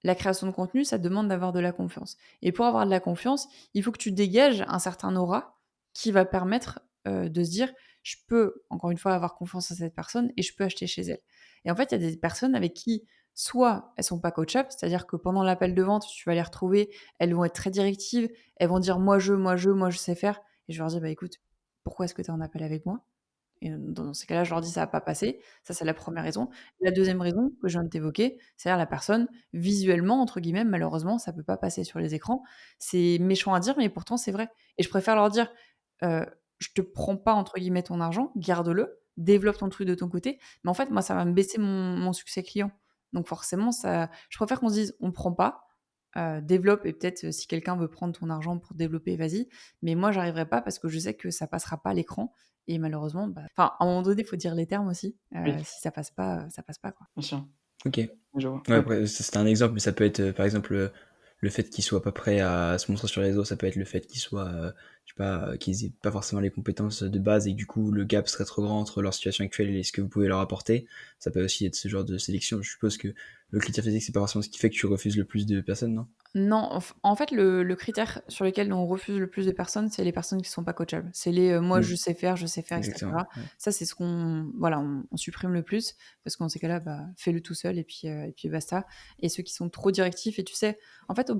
la création de contenu, ça demande d'avoir de la confiance et pour avoir de la confiance, il faut que tu dégages un certain aura qui va permettre, de se dire: "Je peux, encore une fois, avoir confiance en cette personne et je peux acheter chez elle"». Et en fait, il y a des personnes avec qui, soit elles sont pas coachables, c'est-à-dire que pendant l'appel de vente, tu vas les retrouver, elles vont être très directives, elles vont dire: moi je sais faire» et je leur dis: «Bah écoute, pourquoi est-ce que tu es en appel avec moi?» Et dans ces cas-là, je leur dis: «Ça va pas passer». Ça, c'est la première raison. La deuxième raison que je viens de t'évoquer, c'est-à-dire la personne, visuellement, entre guillemets, malheureusement, ça peut pas passer sur les écrans. C'est méchant à dire, mais pourtant c'est vrai et je préfère leur dire: «Heu, je te prends pas, entre guillemets, ton argent, garde-le, développe ton truc de ton côté». Mais en fait, moi, ça va me baisser mon succès client. Donc forcément, ça je préfère qu'on se dise: «On prend pas, développe et peut-être, si quelqu'un veut prendre ton argent pour développer, vas-y». Mais moi, j'arriverai pas parce que je sais que ça passera pas à l'écran et malheureusement, bah enfin, à un moment donné, il faut dire les termes aussi. Oui, Si ça passe pas, quoi. bien sûr. OK. Je vois. Ouais, Ouais. après, ça, c'était un exemple, mais ça peut être, par exemple, le fait qu'ils soient pas prêts à se montrer sur les réseaux, ça peut être le fait qu'ils soient, je sais pas, qu'ils aient pas forcément les compétences de base et que du coup, le gap serait trop grand entre leur situation actuelle et ce que vous pouvez leur apporter. Ça peut aussi être ce genre de sélection. Je suppose que le critère physique, c'est pas forcément ce qui fait que tu refuses le plus de personnes, non? Non, en fait, le critère sur lequel on refuse le plus de personnes, c'est les personnes qui sont pas coachables. C'est les, «Moi, Mmh, je sais faire» et exactement, cetera. ouais. Ça, c'est ce qu'on voilà, on supprime le plus parce que dans ces cas-là, bah, fais-le tout seul et puis basta. Et ceux qui sont trop directifs et tu sais, en fait,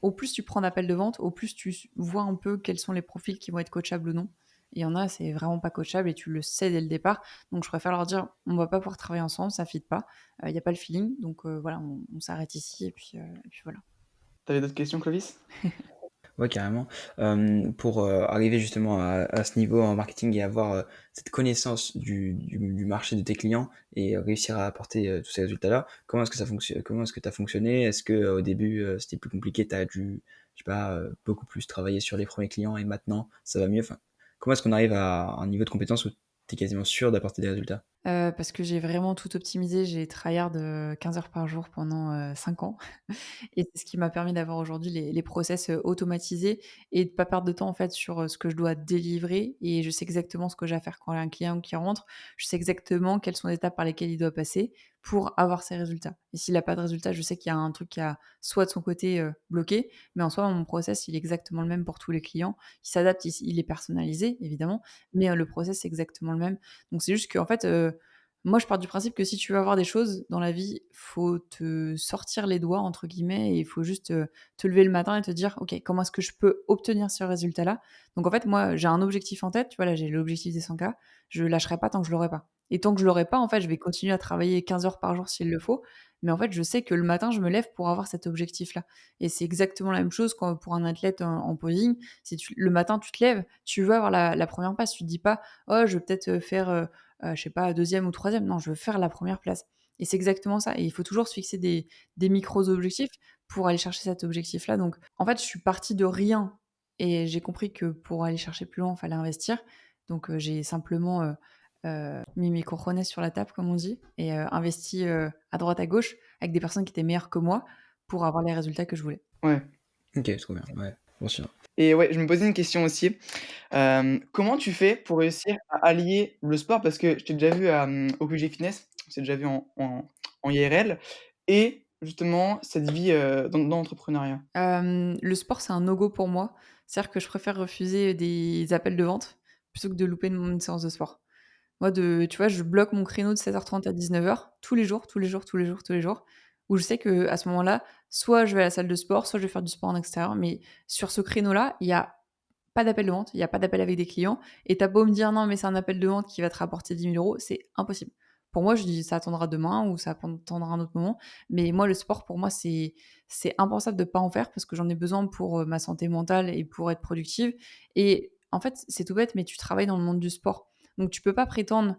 au plus tu prends d'appels de vente, au plus tu vois un peu quels sont les profils qui vont être coachables ou non. Il y en a, c'est vraiment pas coachable et tu le sais dès le départ. Donc je préfère leur dire: «On va pas pouvoir travailler ensemble, ça fit pas, il y a pas le feeling, donc voilà, on s'arrête ici» et puis voilà. Tu avais d'autres questions, Clovis? Ouais, carrément. Pour, arriver justement à ce niveau en marketing et avoir, cette connaissance du marché de tes clients et réussir à apporter, tous ces résultats-là, comment est-ce que tu as fonctionné? Est-ce que, au début, c'était plus compliqué, tu as dû, je sais pas, beaucoup plus travailler sur les premiers clients et maintenant ça va mieux? Enfin, comment est-ce qu'on arrive à un niveau de compétence où tu es quasiment sûr d'apporter des résultats? Parce que j'ai vraiment tout optimisé. J'ai tryhard, 15 heures par jour pendant, 5 ans et c'est ce qui m'a permis d'avoir aujourd'hui les process, automatisés et de pas perdre de temps, en fait, sur, ce que je dois délivrer et je sais exactement ce que j'ai à faire quand il y a un client qui rentre. Je sais exactement quelles sont les étapes par lesquelles il doit passer pour avoir ses résultats et s'il a pas de résultats, je sais qu'il y a un truc qui a soit de son côté, bloqué, mais en soi, mon process, il est exactement le même pour tous les clients. Il s'adapte, il est personnalisé, évidemment, mais, le process, c'est exactement le même. Donc c'est juste qu'en fait, moi je pars du principe que si tu veux avoir des choses dans la vie, faut te «sortir les doigts» entre guillemets et il faut juste, te lever le matin et te dire: «OK, comment est-ce que je peux obtenir ce résultat-là?» Donc en fait, moi, j'ai un objectif en tête, tu vois? Là, j'ai l'objectif des 100K, je lâcherai pas tant que je l'aurai pas et tant que je l'aurai pas, en fait, je vais continuer à travailler 15 heures par jour s'il le faut, mais en fait, je sais que le matin, je me lève pour avoir cet objectif-là et c'est exactement la même chose quand pour un athlète en posing. Si tu le matin, tu te lèves, tu veux avoir la 1re place, tu te dis pas: «Oh, je vais peut-être, faire, je sais pas, deuxième ou troisième. Non, je veux faire la première place Et c'est exactement ça. Et il faut toujours se fixer des micros objectifs pour aller chercher cet objectif-là. Donc, en fait, je suis partie de rien et j'ai compris que pour aller chercher plus loin, il fallait investir. Donc, j'ai simplement mis mes cojones sur la table, comme on dit, et investi à droite, à gauche, avec des personnes qui étaient meilleures que moi pour avoir les résultats que je voulais. Ouais. Ok, trop bien, ouais, bien sûr. Et ouais, je me posais une question aussi. Comment tu fais pour réussir à allier le sport? Parce que je t'ai déjà vu au QG Fitness, on s'est déjà vu en IRL et justement cette vie, dans l'entrepreneuriat. Le sport, c'est un no-go pour moi. C'est-à-dire que je préfère refuser des appels de vente plutôt que de louper une séance de sport. Moi, tu vois, je bloque mon créneau de 7h30 à 19h tous les jours, tous les jours, tous les jours, tous les jours, où je sais qu'à ce moment-là, soit je vais à la salle de sport, soit je vais faire du sport en extérieur. Mais sur ce créneau-là, il y a pas d'appel de vente, il y a pas d'appel avec des clients. Et tu beau me dire: «Non, mais c'est un appel de vente qui va te rapporter 10 000 €», c'est impossible. Pour moi, je dis: «Ça attendra demain ou ça attendra un autre moment». Mais moi, le sport, pour moi, c'est impensable de pas en faire parce que j'en ai besoin pour, ma santé mentale et pour être productive. Et en fait, c'est tout bête, mais tu travailles dans le monde du sport. Donc tu peux pas prétendre,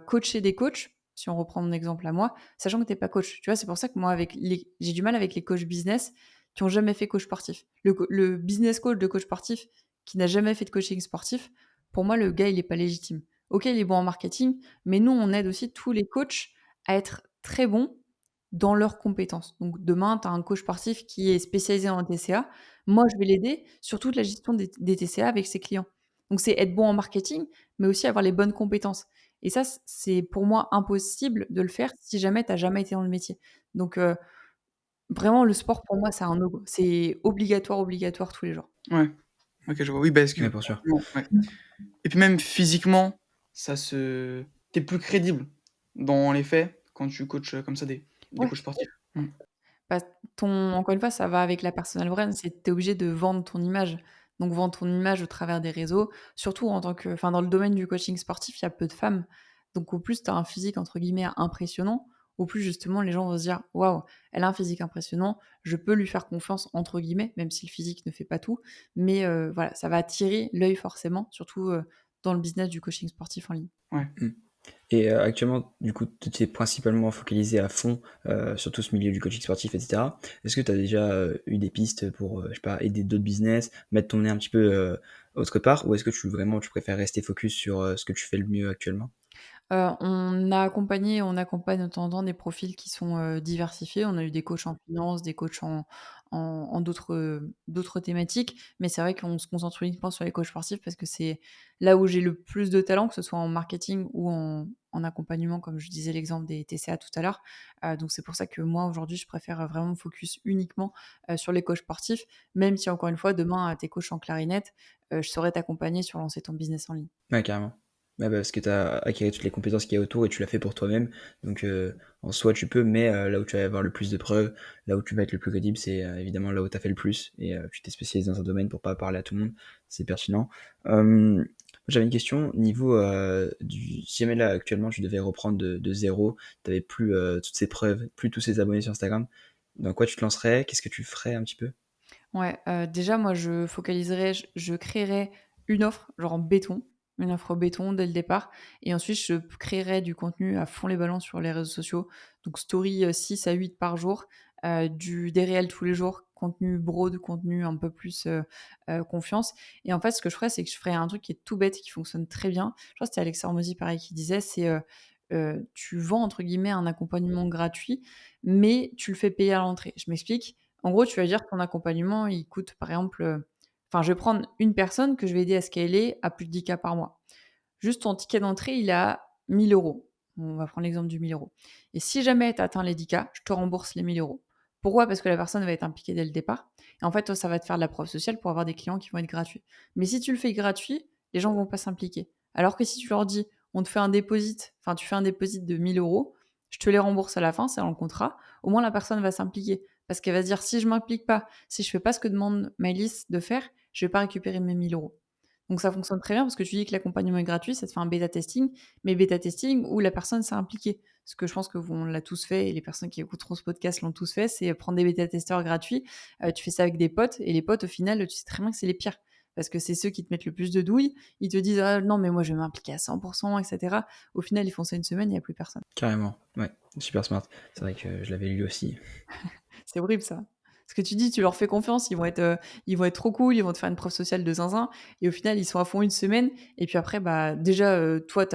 coacher des coachs, si on reprend mon exemple à moi, sachant que tu es pas coach. Tu vois? C'est pour ça que moi, j'ai du mal avec les coachs business qui ont jamais fait coach sportif. Le business coach de coach sportif qui n'a jamais fait de coaching sportif, pour moi, le gars, il est pas légitime. OK, il est bon en marketing, mais nous, on aide aussi tous les coachs à être très bons dans leurs compétences. Donc demain, tu as un coach sportif qui est spécialisé en TCA. Moi, je vais l'aider sur toute la gestion des TCA avec ses clients. Donc c'est être bon en marketing, mais aussi avoir les bonnes compétences. Et ça, c'est pour moi impossible de le faire si jamais tu as jamais été dans le métier. Donc vraiment, le sport pour moi, c'est un no-go. C'est obligatoire, obligatoire tous les jours. Ouais, OK, je vois. Oui, parce que Ouais, bien sûr. forcément ouais. Et puis même physiquement, ça se tu plus crédible dans les faits quand tu coaches, comme ça des Ouais. coachs sportifs. Mmh. Bah, encore une fois, ça va avec la personal brand, c'est tu es obligé de vendre ton image. Donc vendre ton image au travers des réseaux, surtout en tant que dans le domaine du coaching sportif, il y a peu de femmes. Donc au plus tu as un physique entre guillemets «impressionnant», au plus justement les gens vont se dire: «Waouh, elle a un physique impressionnant, je peux lui faire confiance» entre guillemets, même si le physique ne fait pas tout. Mais voilà, ça va attirer l'œil forcément, surtout, dans le business du coaching sportif en ligne. Ouais. Mmh. Et actuellement, du coup, tu t'es principalement focalisé à fond, sur tout ce milieu du coaching sportif et cetera. Est-ce que tu as déjà, eu des pistes pour, je sais pas, aider d'autres business, mettre ton nez un petit peu, autre part? Ou est-ce que tu préfères rester focus sur, ce que tu fais le mieux actuellement? On accompagne de temps en temps des profils qui sont, diversifiés. On a eu des coachs en finance, des coachs en d'autres thématiques, mais c'est vrai qu'on se concentre uniquement sur les coachs sportifs parce que c'est là où j'ai le plus de talent, que ce soit en marketing ou en accompagnement, comme je disais l'exemple des TCA tout à l'heure. Donc c'est pour ça que moi, aujourd'hui, je préfère vraiment me focus uniquement, sur les coachs sportifs, même si encore une fois, demain, tu es coach en clarinette, je saurais t'accompagner sur lancer ton business en ligne. Ouais, carrément. Ouais, bah, parce que tu as acquis toutes les compétences qu'il y a autour et tu l'as fait pour toi-même. Donc, en soi, tu peux, mais là où tu vas avoir le plus de preuves, là où tu vas être le plus crédible, c'est évidemment là où tu as fait le plus et tu t'es spécialisé dans un domaine pour pas parler à tout le monde. C'est pertinent. J'avais une question niveau si jamais là actuellement tu devais reprendre de zéro, tu n'avais plus toutes ces preuves, plus tous ces abonnés sur Instagram, dans quoi tu te lancerais? Qu'est-ce que tu ferais un petit peu? Ouais, déjà moi je focaliserais je créerais une offre, genre en béton, une offre béton dès le départ et ensuite je créerais du contenu à fond les ballons sur les réseaux sociaux. Donc story, 6 à 8 par jour, des réels tous les jours, contenu broad, contenu un peu plus, confiance et en fait ce que je ferais, c'est que je ferais un truc qui est tout bête, qui fonctionne très bien. Je crois que c'était Alex Hormozy pareil qui disait, c'est, tu vends entre guillemets «un accompagnement gratuit», mais tu le fais payer à l'entrée. Je m'explique. En gros, tu vas dire que ton accompagnement, il coûte par exemple, je vais prendre une personne que je vais aider à scaler à plus de 10 K par mois. Juste ton ticket d'entrée, il est à 1 000 €. On va prendre l'exemple du 1 000 € et si jamais tu atteins les 10 K, je te rembourse les 1 000 €. Pourquoi? Parce que la personne va être impliquée dès le départ et en fait, toi, ça va te faire de la preuve sociale pour avoir des clients qui vont être gratuits. Mais si tu le fais gratuit, les gens vont pas s'impliquer. Alors que si tu leur dis: «On te fait un deposit», tu fais un deposit de 1 000 €, je te les rembourse à la fin, c'est dans le contrat. Au moins la personne va s'impliquer parce qu'elle va se dire: «Si je m'implique pas, si je fais pas ce que demande ma liste de faire, je vais pas récupérer mes 1 000 €». Donc ça fonctionne très bien parce que tu dis que l'accompagnement est gratuit, ça te fait un bêta testing, mais bêta testing où la personne s'est impliquée. Ce que je pense que on l'a tous fait et les personnes qui écouteront ce podcast l'ont tous fait, c'est prendre des bêta testeurs gratuits. Tu fais ça avec des potes et les potes, au final, tu sais très bien que c'est les pires parce que c'est ceux qui te mettent le plus de douilles. Ils te disent: «Ah non, mais moi, je vais m'impliquer à 100 et cetera». Au final, ils font ça une semaine, il y a plus personne. Carrément, ouais, super smart. C'est vrai que je l'avais lu aussi. C'est horrible ça. Parce que tu dis, tu leur fais confiance, ils vont être trop cool, ils vont te faire une preuve sociale de zinzin et au final, ils sont à fond une semaine et puis après, bah, déjà, toi,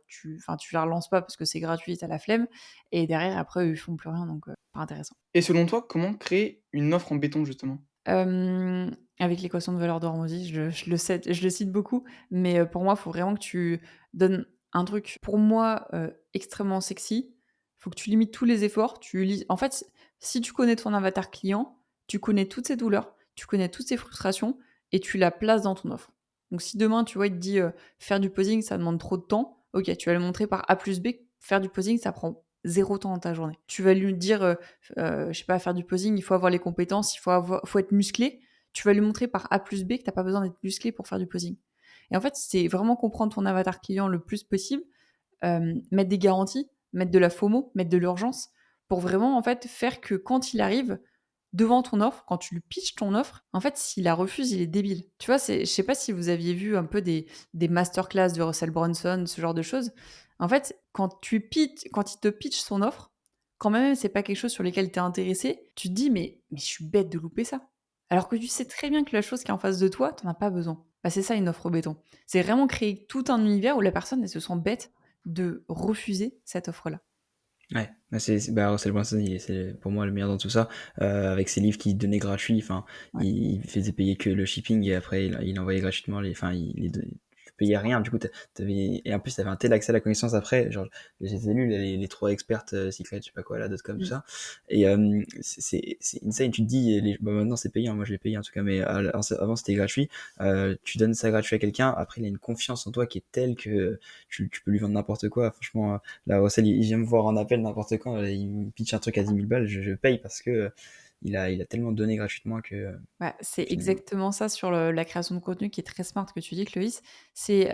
tu la relances pas parce que c'est gratuit, tu as la flemme et derrière, après, eux, ils font plus rien donc pas intéressant. Et selon toi, comment créer une offre en béton, justement? Avec l'équation de valeur d'Hormozy, je le cite beaucoup, mais pour moi, il faut vraiment que tu donnes un truc, pour moi, extrêmement sexy. Il faut que tu limites tous les efforts. Tu lis en fait, si tu connais ton avatar client, tu connais toutes ses douleurs, tu connais toutes ses frustrations et tu la places dans ton offre. Donc si demain, tu vois, il te dit, faire du posing, ça demande trop de temps, OK, tu vas le montrer par A plus B, faire du posing, ça prend 0 temps dans ta journée. Tu vas lui dire, je sais pas, faire du posing, il faut avoir les compétences, faut être musclé. Tu vas lui montrer par A plus B que tu as pas besoin d'être musclé pour faire du posing. Et en fait, c'est vraiment comprendre ton avatar client le plus possible, mettre des garanties, mettre de la FOMO, mettre de l'urgence pour vraiment, en fait, faire que quand il arrive devant ton offre, quand tu lui pitches ton offre, en fait, s'il la refuse, il est débile. Tu vois, je sais pas si vous aviez vu un peu des masterclass de Russell Brunson, ce genre de choses. En fait, quand il te pitch son offre, quand même c'est pas quelque chose sur lequel tu es intéressé, tu te dis: «Mais je suis bête de louper ça». Alors que tu sais très bien que la chose qui est en face de toi, tu en as pas besoin. Bah, c'est ça une offre béton. C'est vraiment créer tout un univers où la personne, elle se sent bête de refuser cette offre-là. Ouais, bah, bah, Russell Brunson, c'est pour moi le meilleur dans tout ça, avec ses livres qu'il donnait gratuits, enfin, Ouais. il faisait payer que le shipping et après il envoyait gratuitement enfin, tu payais rien, du coup, et en plus, t'avais un tel accès à la connaissance après, genre, j'ai lu les 3 experts, secrets, je sais pas quoi, là, .com, tout Mmh. ça, et c'est insane, tu te dis, bah, maintenant c'est payant, moi je l'ai payé en tout cas, mais avant c'était gratuit, tu donnes ça gratuit à quelqu'un, après il a une confiance en toi qui est telle que tu peux lui vendre n'importe quoi, franchement, là, Russell, il vient me voir en appel n'importe quand, il me pitch un truc à 10 000 balles, je paye parce que il a tellement donné gratuitement que Bah, c'est finalement. exactement ça sur la création de contenu qui est très smart que tu dis, Clovis. C'est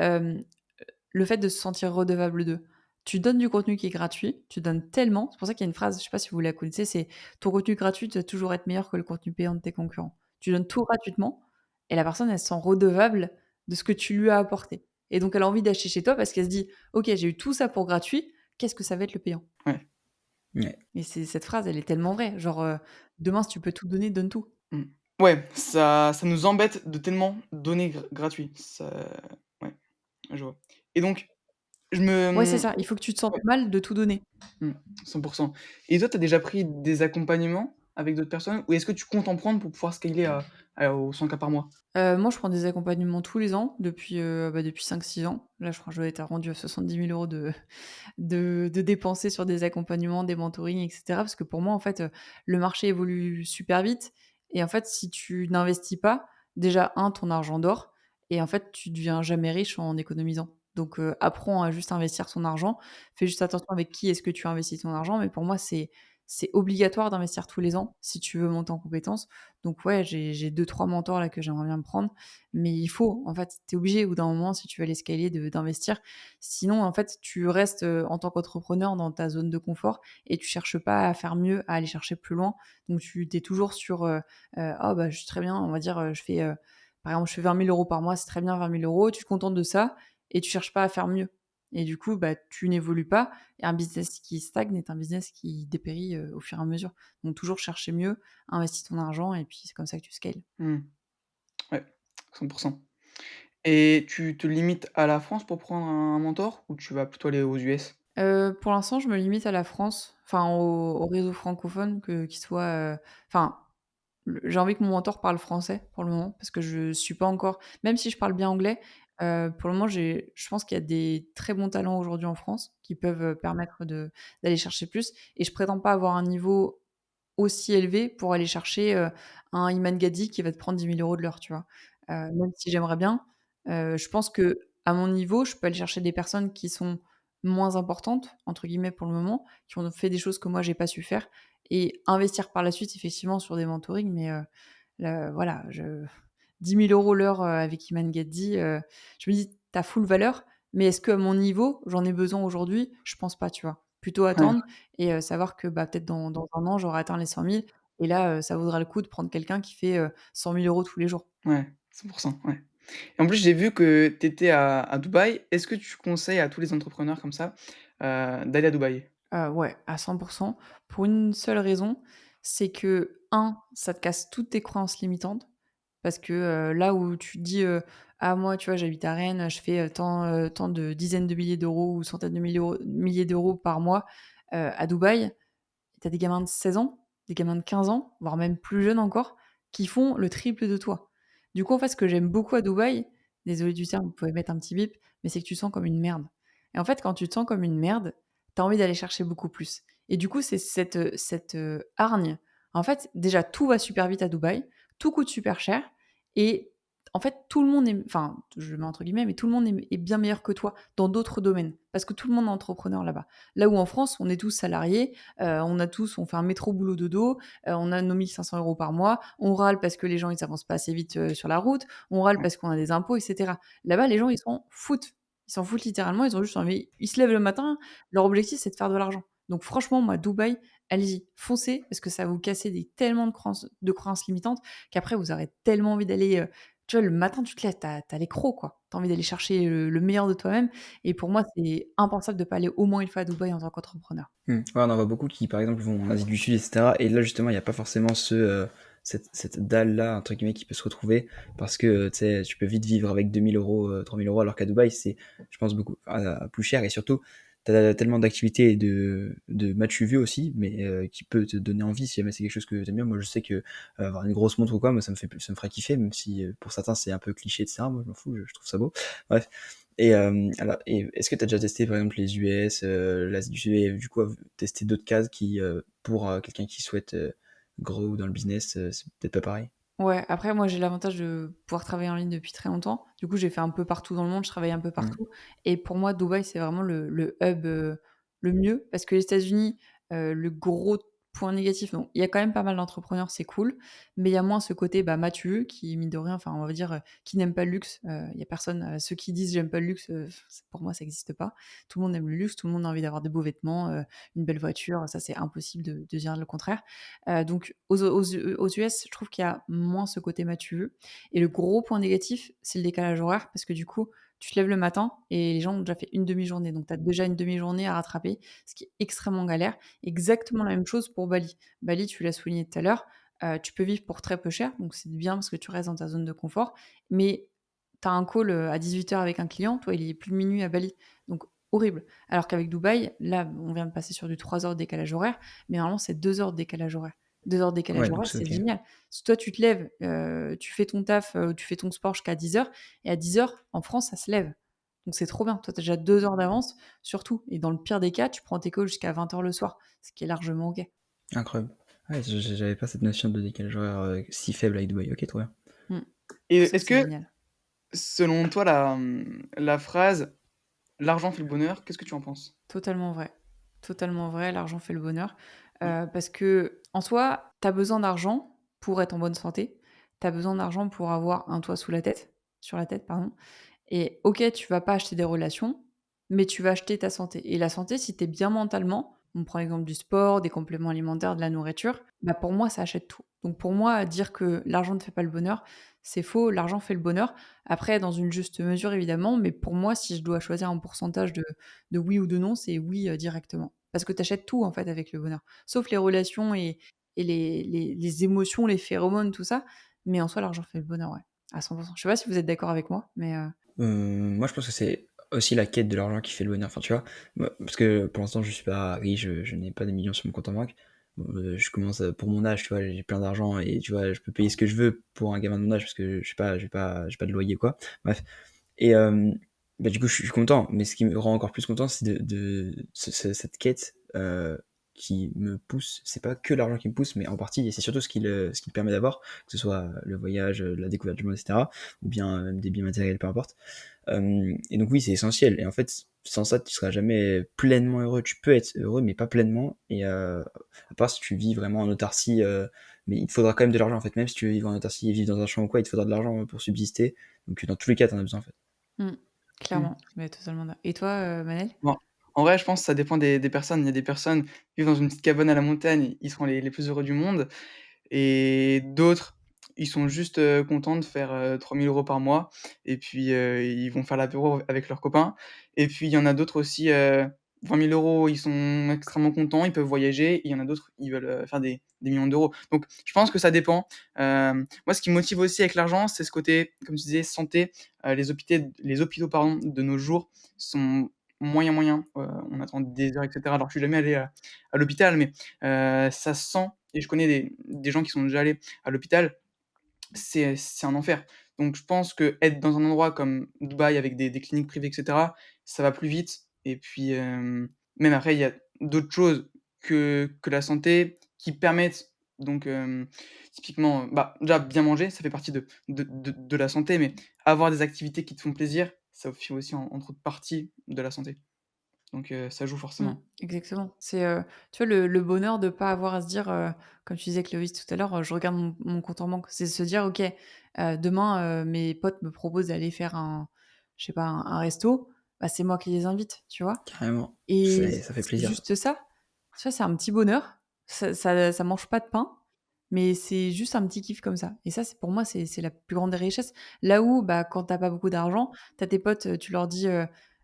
le fait de se sentir redevable d'eux. Tu donnes du contenu qui est gratuit, tu donnes tellement. C'est pour ça qu'il y a une phrase, je sais pas si vous la connaissez, c'est ton contenu gratuit doit toujours être meilleur que le contenu payant de tes concurrents. Tu donnes tout gratuitement et la personne, elle se sent redevable de ce que tu lui as apporté. Et donc, elle a envie d'acheter chez toi parce qu'elle se dit: «Ok, j'ai eu tout ça pour gratuit, qu'est-ce que ça va être le payant?» Ouais. Ouais. Et cette phrase, elle est tellement vraie. Genre, demain, si tu peux tout donner, donne tout. Mmh. Ouais, ça nous embête de tellement donner gratuit. Ça ouais, je vois. Et donc je me, Ouais, c'est ça, il faut que tu te sentes ouais, mal de tout donner. mmh, 100. Et toi, tu as déjà pris des accompagnements avec d'autres personnes ou est-ce que tu comptes en prendre pour pouvoir scaler aux 100 K par mois? Moi, je prends des accompagnements tous les ans depuis, depuis 5-6 ans. Là, je crois que je dois être rendu à 70 000 € de dépenser sur des accompagnements, des mentorings et cetera. Parce que pour moi, en fait, le marché évolue super vite et en fait, si tu n'investis pas, déjà ton argent dort et en fait, tu deviens jamais riche en économisant. Donc apprends à juste investir ton argent. Fais juste attention avec qui est-ce que tu investis ton argent, mais pour moi, c'est obligatoire d'investir tous les ans si tu veux monter en compétences. Donc ouais, j'ai 2-3 mentors là que j'aimerais bien me prendre, mais il faut, en fait, tu es obligé au bout d'un moment si tu veux aller scaler d'investir. Sinon, en fait, tu restes, en tant qu'entrepreneur dans ta zone de confort et tu cherches pas à faire mieux, à aller chercher plus loin. Donc tu es toujours sur, «Ah bah, je suis très bien», on va dire, par exemple, je fais 20 000 € par mois, c'est très bien 20 000 €, tu te contentes de ça et tu cherches pas à faire mieux et du coup, bah, tu n'évolues pas et un business qui stagne est un business qui dépérit, au fur et à mesure. Donc toujours chercher mieux, investis ton argent et puis c'est comme ça que tu scales. Mmh. Ouais, 100. Et tu te limites à la France pour prendre un mentor ou tu vas plutôt aller aux US? Pour l'instant, je me limite à la France, enfin au réseau francophone que qu'il soit, enfin, j'ai envie que mon mentor parle français pour le moment parce que je suis pas encore, même si je parle bien anglais, pour le moment, je pense qu'il y a des très bons talents aujourd'hui en France qui peuvent, permettre d'aller chercher plus et je prétends pas avoir un niveau aussi élevé pour aller chercher, un Iman Gadzhi qui va te prendre 10 000 € de l'heure, tu vois? Même si j'aimerais bien, je pense que à mon niveau, je peux aller chercher des personnes qui sont «moins importantes» entre guillemets pour le moment, qui ont fait des choses que moi j'ai pas su faire et investir par la suite effectivement sur des mentorings mais là, voilà, 10 000 € l'heure, avec Iman Gadzhi, je me dis: «Tu as full valeur, mais est-ce qu'à mon niveau, j'en ai besoin aujourd'hui?» Je pense pas, tu vois? Plutôt Ouais, attendre et savoir que, bah, peut-être dans 1 an, j'aurai atteint les 100 000 et là, ça vaudra le coup de prendre quelqu'un qui fait, 100 000 € tous les jours. ouais. 100, ouais. Et en plus, j'ai vu que tu étais à Dubaï. Est-ce que tu conseilles à tous les entrepreneurs comme ça, d'aller à Dubaï? Ouais, à 100 pour une seule raison, c'est que un, ça te casse toutes tes croyances limitantes parce que, là où tu te dis, «Ah moi, tu vois, j'habite à Rennes, je fais, tant de dizaines de milliers d'euros ou centaines de milliers d'euros par mois», à Dubaï, tu as des gamins de 16 ans, des gamins de 15 ans, voire même plus jeunes encore, qui font le triple de toi. Du coup, en fait, ce que j'aime beaucoup à Dubaï, désolée du terme, vous pouvez mettre un petit bip, mais c'est que tu te sens comme une merde. Et en fait, quand tu te sens comme une merde, tu as envie d'aller chercher beaucoup plus. Et du coup, c'est cette hargne. En fait, déjà, tout va super vite à Dubaï, tout coûte super cher et en fait, tout le monde est enfin, je le mets entre guillemets, mais tout le monde est bien meilleur que toi dans d'autres domaines parce que tout le monde est entrepreneur là-bas. Là où en France, on est tous salariés, on fait un métro boulot dodo, on a nos 1 500 € par mois, on râle parce que les gens ils avancent pas assez vite, sur la route, on râle Ouais. parce qu'on a des impôts et cetera. Là-bas, les gens ils s'en foutent. Ils s'en foutent littéralement, ils ont juste envie ils se lèvent le matin, leur objectif c'est de faire de l'argent. Donc franchement, moi Dubaï, allez-y, foncez parce que ça va vous casser des tellement de croyances limitantes qu'après vous aurez tellement envie d'aller, tu vois, le matin tu te lèves, tu as les crocs quoi. Tu as envie d'aller chercher le meilleur de toi-même et pour moi, c'est impensable de pas aller au moins une fois à Dubaï en tant qu'entrepreneur. Ouais, on en voit beaucoup qui, par exemple, vont en Asie du Sud, etc. Et là, justement, il n'y a pas forcément cette dalle-là, entre guillemets, qui peut se retrouver parce que, tu sais, tu peux vite vivre avec 2 000 €, 3 000 €, alors qu'à Dubaï, c'est, je pense, beaucoup plus cher. Et surtout, tu as tellement d'activités et de matchs vu aussi, mais qui peut te donner envie si jamais c'est quelque chose que tu aimes bien. Moi, je sais que avoir une grosse montre ou quoi, moi, ça me ferait kiffer, même si pour certains, c'est un peu cliché, etc. Moi, je m'en fous, je trouve ça beau. Bref. Et est-ce que tu as déjà testé par exemple les US, l'Asie du Sud, et du coup testé d'autres cases qui, pour quelqu'un qui souhaite grow dans le business, c'est peut-être pas pareil? Ouais, après moi j'ai l'avantage de pouvoir travailler en ligne depuis très longtemps. Du coup, j'ai fait un peu partout dans le monde, je travaille un peu Mm. partout et pour moi Dubaï, c'est vraiment le hub, le mieux parce que les États-Unis, le gros point négatif, bon, il y a quand même pas mal d'entrepreneurs, c'est cool, mais il y a moins ce côté, bah, matheux qui mine de rien, enfin on va dire, qui n'aime pas le luxe. Il y a personne, ceux qui disent: «J'aime pas le luxe», pour moi ça existe pas. Tout le monde aime le luxe, tout le monde a envie d'avoir des beaux vêtements, une belle voiture, ça c'est impossible de dire le contraire. Donc aux US, je trouve qu'il y a moins ce côté matheux et le gros point négatif, c'est le décalage horaire parce que du coup, tu te lèves le matin et les gens ont déjà fait une demi-journée. Donc tu as déjà une demi-journée à rattraper, ce qui est extrêmement galère. Exactement la même chose pour Bali. Bali, tu l'as souligné tout à l'heure, tu peux vivre pour très peu cher, donc c'est bien parce que tu restes dans ta zone de confort, mais tu as un call, à 18 heures avec un client, toi, il est plus de minuit à Bali, donc horrible. Alors qu'avec Dubaï, là, on vient de passer sur du 3 heures de décalage horaire, mais normalement, c'est 2 heures de décalage horaire. 2 heures de décalage Ouais, donc horaire, c'est c'est ok. génial. Si toi, tu te lèves, tu fais ton taf, tu fais ton sport jusqu'à 10 heures et à 10 heures en France, ça se lève. Donc c'est trop bien. Toi, tu as déjà 2 heures d'avance sur tout et dans le pire des cas, tu prends tes calls jusqu'à 20 heures le soir, ce qui est largement OK. Incroyable. Ouais, j'avais pas cette notion de décalage horaire si faible avec Dubaï. Ok, trop bien. Mmh. Et Pour ça, est-ce c'est que, génial. selon toi, la phrase: «L'argent fait le bonheur», qu'est-ce que tu en penses? Totalement vrai. Totalement vrai, l'argent fait le bonheur. Parce que en soi, tu as besoin d'argent pour être en bonne santé. Tu as besoin d'argent pour avoir un toit sur la tête, pardon. Et OK, tu vas pas acheter des relations, mais tu vas acheter ta santé. Et la santé, si tu es bien mentalement, on prend l'exemple du sport, des compléments alimentaires, de la nourriture, bah pour moi, ça achète tout. Donc pour moi, dire que l'argent ne fait pas le bonheur, c'est faux. L'argent fait le bonheur. Après, dans une juste mesure, évidemment, mais pour moi, si je dois choisir un pourcentage de oui ou de non, c'est oui directement. Parce que tu achètes tout, en fait, avec le bonheur. Sauf les relations et les émotions, les phéromones, tout ça. Mais en soi, l'argent fait le bonheur, ouais, à 100%. Je sais pas si vous êtes d'accord avec moi, mais Moi, je pense que c'est aussi la quête de l'argent qui fait le bonheur. Enfin, tu vois, parce que pour l'instant, je suis pas riche, je n'ai pas des millions sur mon compte en banque. Bon, je commence pour mon âge, tu vois, j'ai plein d'argent et tu vois, je peux payer ce que je veux pour un gamin de mon âge parce que je sais pas, j'ai pas de loyer quoi. Bref. Et bah, du coup, je suis content. Mais ce qui me rend encore plus content, c'est cette quête qui me pousse. C'est pas que l'argent qui me pousse, mais en partie, et c'est surtout ce qui me permet d'avoir, que ce soit le voyage, la découverte du monde, etc., ou bien même des biens matériels, peu importe. Et donc oui, c'est essentiel. Et en fait, sans ça, tu seras jamais pleinement heureux. Tu peux être heureux, mais pas pleinement. Et à part si tu vis vraiment en autarcie, mais il te faudra quand même de l'argent en fait. Même si tu veux vivre en autarcie et vivre dans un champ ou quoi, il te faudra de l'argent pour subsister. Donc dans tous les cas, t'en as besoin en fait. mmh, Mmh. clairement, mais totalement et toi, Manel? Bon, en vrai, je pense que ça dépend des personnes. Il y a des personnes qui vivent dans une petite cabane à la montagne, ils seront les plus heureux du monde et d'autres, Ils sont juste, contents de faire, 3 000 € par mois et puis, ils vont faire l'apéro avec leurs copains et puis il y en a d'autres aussi, 20 000 €, ils sont extrêmement contents, ils peuvent voyager et il y en a d'autres, ils veulent, faire des millions d'euros. Donc je pense que ça dépend. Moi, ce qui me motive aussi avec l'argent, c'est ce côté, comme tu disais, santé. Les hôpitaux, pardon, de nos jours sont moyens, on attend des heures et cetera. Alors je suis jamais allé à l'hôpital, mais ça se sent et je connais des gens qui sont déjà allés à l'hôpital, c'est un enfer. Donc je pense qu'être dans un endroit comme Dubaï avec des cliniques privées et cetera, ça va plus vite et puis, même après il y a d'autres choses que la santé qui permettent donc, typiquement, bah, déjà bien manger, ça fait partie de la santé, mais avoir des activités qui te font plaisir, ça fait aussi entre autres partie de la santé. Donc, ça joue Mmh, forcément. exactement. C'est, tu vois, le bonheur de pas avoir à se dire, comme tu disais avec Loïs tout à l'heure, «Je regarde mon compte en banque». C'est se dire: «OK, demain, mes potes me proposent d'aller faire un je sais pas, un resto, bah, c'est moi qui les invite», tu vois? Carrément. Et Ça fait c'est plaisir. juste ça. Tu vois, c'est un petit bonheur. Ça mange pas de pain, mais c'est juste un petit kiff comme ça et ça, c'est pour moi, c'est la plus grande des richesses. Là où, bah, quand tu as pas beaucoup d'argent, tu as tes potes, tu leur dis,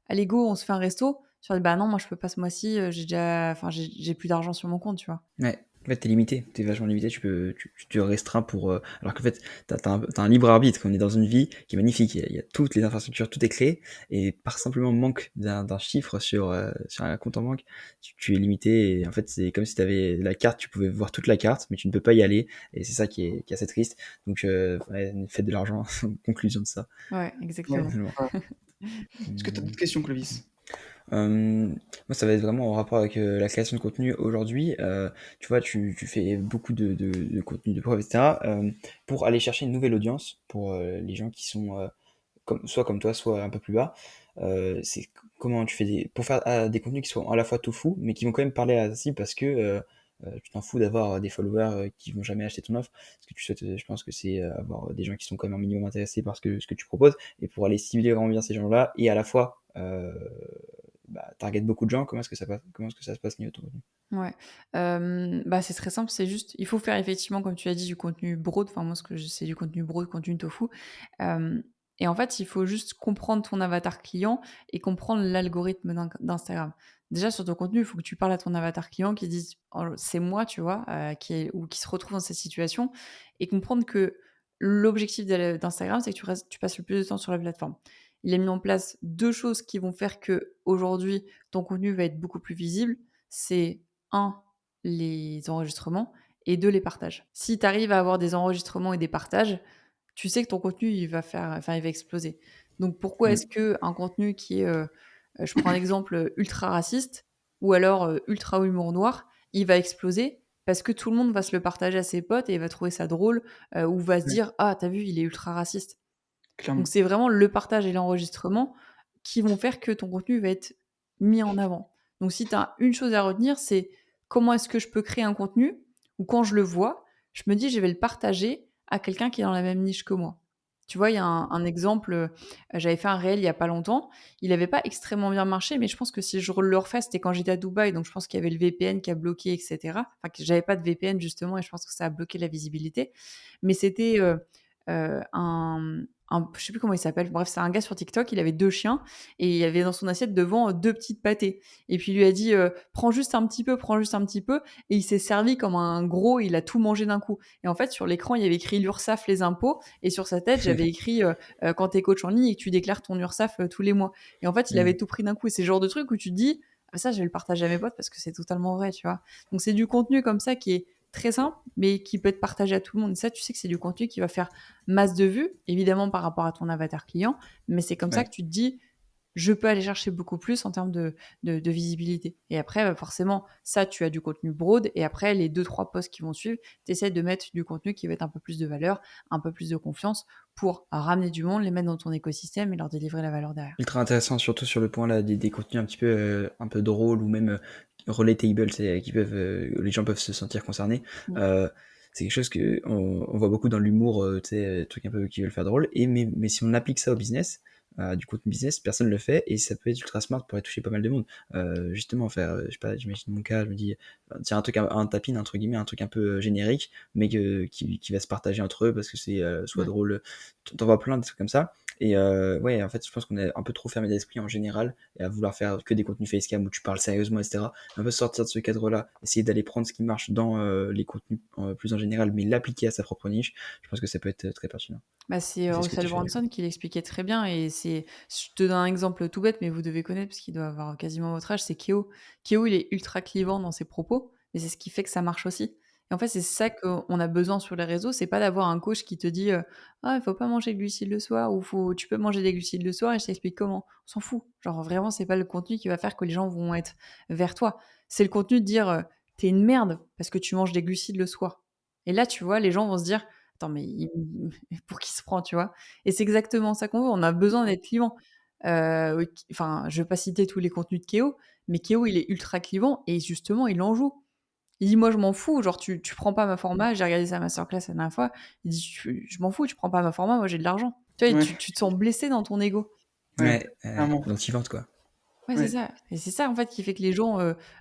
«Allez go, on se fait un resto». Tu leur dis: «Bah non, moi je peux pas ce mois-ci, j'ai plus d'argent sur mon compte», tu vois? Ouais. En fait, t'es limité, t'es vachement limité, tu te restreins pour. Alors qu'en fait, t'as un libre arbitre, on est dans une vie qui est magnifique, il y a toutes les infrastructures, tout est créé, et par simplement manque d'un chiffre sur un compte en banque, tu es limité, et en fait, c'est comme si t'avais la carte, tu pouvais voir toute la carte, mais tu ne peux pas y aller, et c'est ça qui est assez triste. Donc, ouais, faites de l'argent, conclusion de ça. Ouais, Ouais. exactement. Finalement. Ouais. Est-ce que tu as Hum, d'autres questions, Clovis? Moi, ça va être vraiment en rapport avec la création de contenu aujourd'hui. Tu vois, tu fais beaucoup de contenu de preuve, etc. Pour aller chercher une nouvelle audience, pour les gens qui sont soit comme toi, soit un peu plus bas. Comment tu fais pour faire des contenus qui soient à la fois tout fou, mais qui vont quand même parler à la cible parce que tu t'en fous d'avoir des followers qui vont jamais acheter ton offre. Ce que tu souhaites, je pense que c'est avoir des gens qui sont quand même un minimum intéressés par ce que tu proposes, et pour aller cibler vraiment bien ces gens-là, et à la fois target beaucoup de gens. Comment est-ce que ça se passe niveau de ton contenu? Ouais, bah, c'est très simple, c'est juste il faut faire effectivement, comme tu as dit, du contenu broad. Enfin, moi, ce que je c'est du contenu broad, contenu tofu. Hem et en fait, il faut juste comprendre ton avatar client et comprendre l'algorithme d'Instagram. Déjà, sur ton contenu, il faut que tu parles à ton avatar client qui dise: «Oh, c'est moi», tu vois? Qui se retrouve dans cette situation et comprendre que l'objectif d'Instagram, c'est que tu passes le plus de temps sur la plateforme. Il a mis en place 2 choses qui vont faire que aujourd'hui ton contenu va être beaucoup plus visible. C'est un, les enregistrements et 2, les partages. Si tu arrives à avoir des enregistrements et des partages, tu sais que ton contenu, il va exploser. Donc pourquoi Mm. est-ce qu'un contenu qui est, je prends un exemple, ultra raciste ou alors, ultra humour noir, il va exploser? Parce que tout le monde va se le partager à ses potes et va trouver ça drôle, ou va se Ouais, dire: «Ah, t'as vu, il est ultra raciste». Donc clairement. c'est vraiment le partage et l'enregistrement qui vont faire que ton contenu va être mis en avant. Donc si tu as une chose à retenir, c'est comment est-ce que je peux créer un contenu où quand je le vois, je me dis: «Je vais le partager à quelqu'un qui est dans la même niche que moi». Tu vois, il y a un exemple, j'avais fait un réel il y a pas longtemps. Il avait pas extrêmement bien marché, mais je pense que si je le refais, c'était quand j'étais à Dubaï, donc je pense qu'il y avait le VPN qui a bloqué et cetera. Enfin, que j'avais pas de VPN justement et je pense que ça a bloqué la visibilité. Mais c'était, je sais plus comment il s'appelle. Bref, c'est un gars sur TikTok, il avait 2 chiens et il y avait dans son assiette devant, 2 petites pâtées et puis il lui a dit, «Prends juste un petit peu, prends juste un petit peu» et il s'est servi comme un gros, il a tout mangé d'un coup et en fait, sur l'écran, il y avait écrit l'URSSAF, les impôts et sur sa tête, j'avais écrit, «Quand tu es coach en ligne et que tu déclares ton URSSAF, tous les mois» et en fait, il avait Mm. tout pris d'un coup et c'est le genre de truc où tu te dis: «Ah ça, je vais le partager à mes potes parce que c'est totalement vrai», tu vois? Donc c'est du contenu comme ça qui est très simple, mais qui peut être partagé à tout le monde et ça, tu sais que c'est du contenu qui va faire masse de vues, évidemment par rapport à ton avatar client, mais c'est comme ça Ouais. que tu te dis: «Je peux aller chercher beaucoup plus en termes de visibilité» et après, bah, forcément, ça, tu as du contenu broad et après les deux trois posts qui vont suivre, tu essaies de mettre du contenu qui va être un peu plus de valeur, un peu plus de confiance pour ramener du monde, les mettre dans ton écosystème et leur délivrer la valeur derrière. Ultra intéressant, surtout sur le point là des contenus un peu drôles, ou même relatable, c'est qui peuvent les gens peuvent se sentir concernés. Mmh. Euh, c'est quelque chose on voit beaucoup dans l'humour, tu sais, trucs un peu qui veulent faire drôle. Mais si on applique ça au business, à du contenu business, personne le fait et ça peut être ultra smart pour aller toucher pas mal de monde. Justement faire, je sais pas, j'imagine mon cas, je me dis, tiens un truc un tapin entre guillemets, un truc un peu, générique, mais qui va se partager entre eux parce que c'est, soit Ouais. drôle, tu vois plein de trucs comme ça et ouais, en fait, je pense qu'on est un peu trop fermé d'esprit en général et à vouloir faire que des contenus facecam où tu parles sérieusement et cetera. Un peu sortir de ce cadre-là, essayer d'aller prendre ce qui marche dans, les contenus, plus en général, mais l'appliquer à sa propre niche, je pense que ça peut être, très pertinent. Bah, c'est, Et c'est ce que Russell tu fais, du coup. Brunson qui l'expliquait très bien et je te donne un exemple tout bête, mais vous devez connaître parce qu'il doit avoir quasiment votre âge, c'est Keo. Keo, il est ultra clivant dans ses propos, mais c'est ce qui fait que ça marche aussi. Et en fait, c'est ça qu'on a besoin sur les réseaux, c'est pas d'avoir un coach qui te dit, «Ah, il faut pas manger de glucides le soir» ou «Tu peux manger des glucides le soir et je t'explique comment». On s'en fout. Genre vraiment, c'est pas le contenu qui va faire que les gens vont être vers toi. C'est le contenu de dire, «Tu une merde parce que tu manges des glucides le soir». Et là, tu vois, les gens vont se dire: «Attends, mais il pour qui se prend?» tu vois? Et c'est exactement ça qu'on veut, on a besoin d'être clivant. Oui, enfin, je vais pas citer tous les contenus de Keo, mais Keo, il est ultra clivant et justement, il en joue. Il dit: «Moi, je m'en fous, genre tu prends pas ma format», j'ai regardé sa masterclass la dernière fois, il dit: «Tu Je m'en fous, tu prends pas ma format, moi j'ai de l'argent». Tu vois? Et Ouais, tu te sens blessé dans ton ego. ouais, Ouais, clairement. donc ils vendent, quoi. Ouais, c'est Ouais, ça et c'est ça, en fait, qui fait que les gens,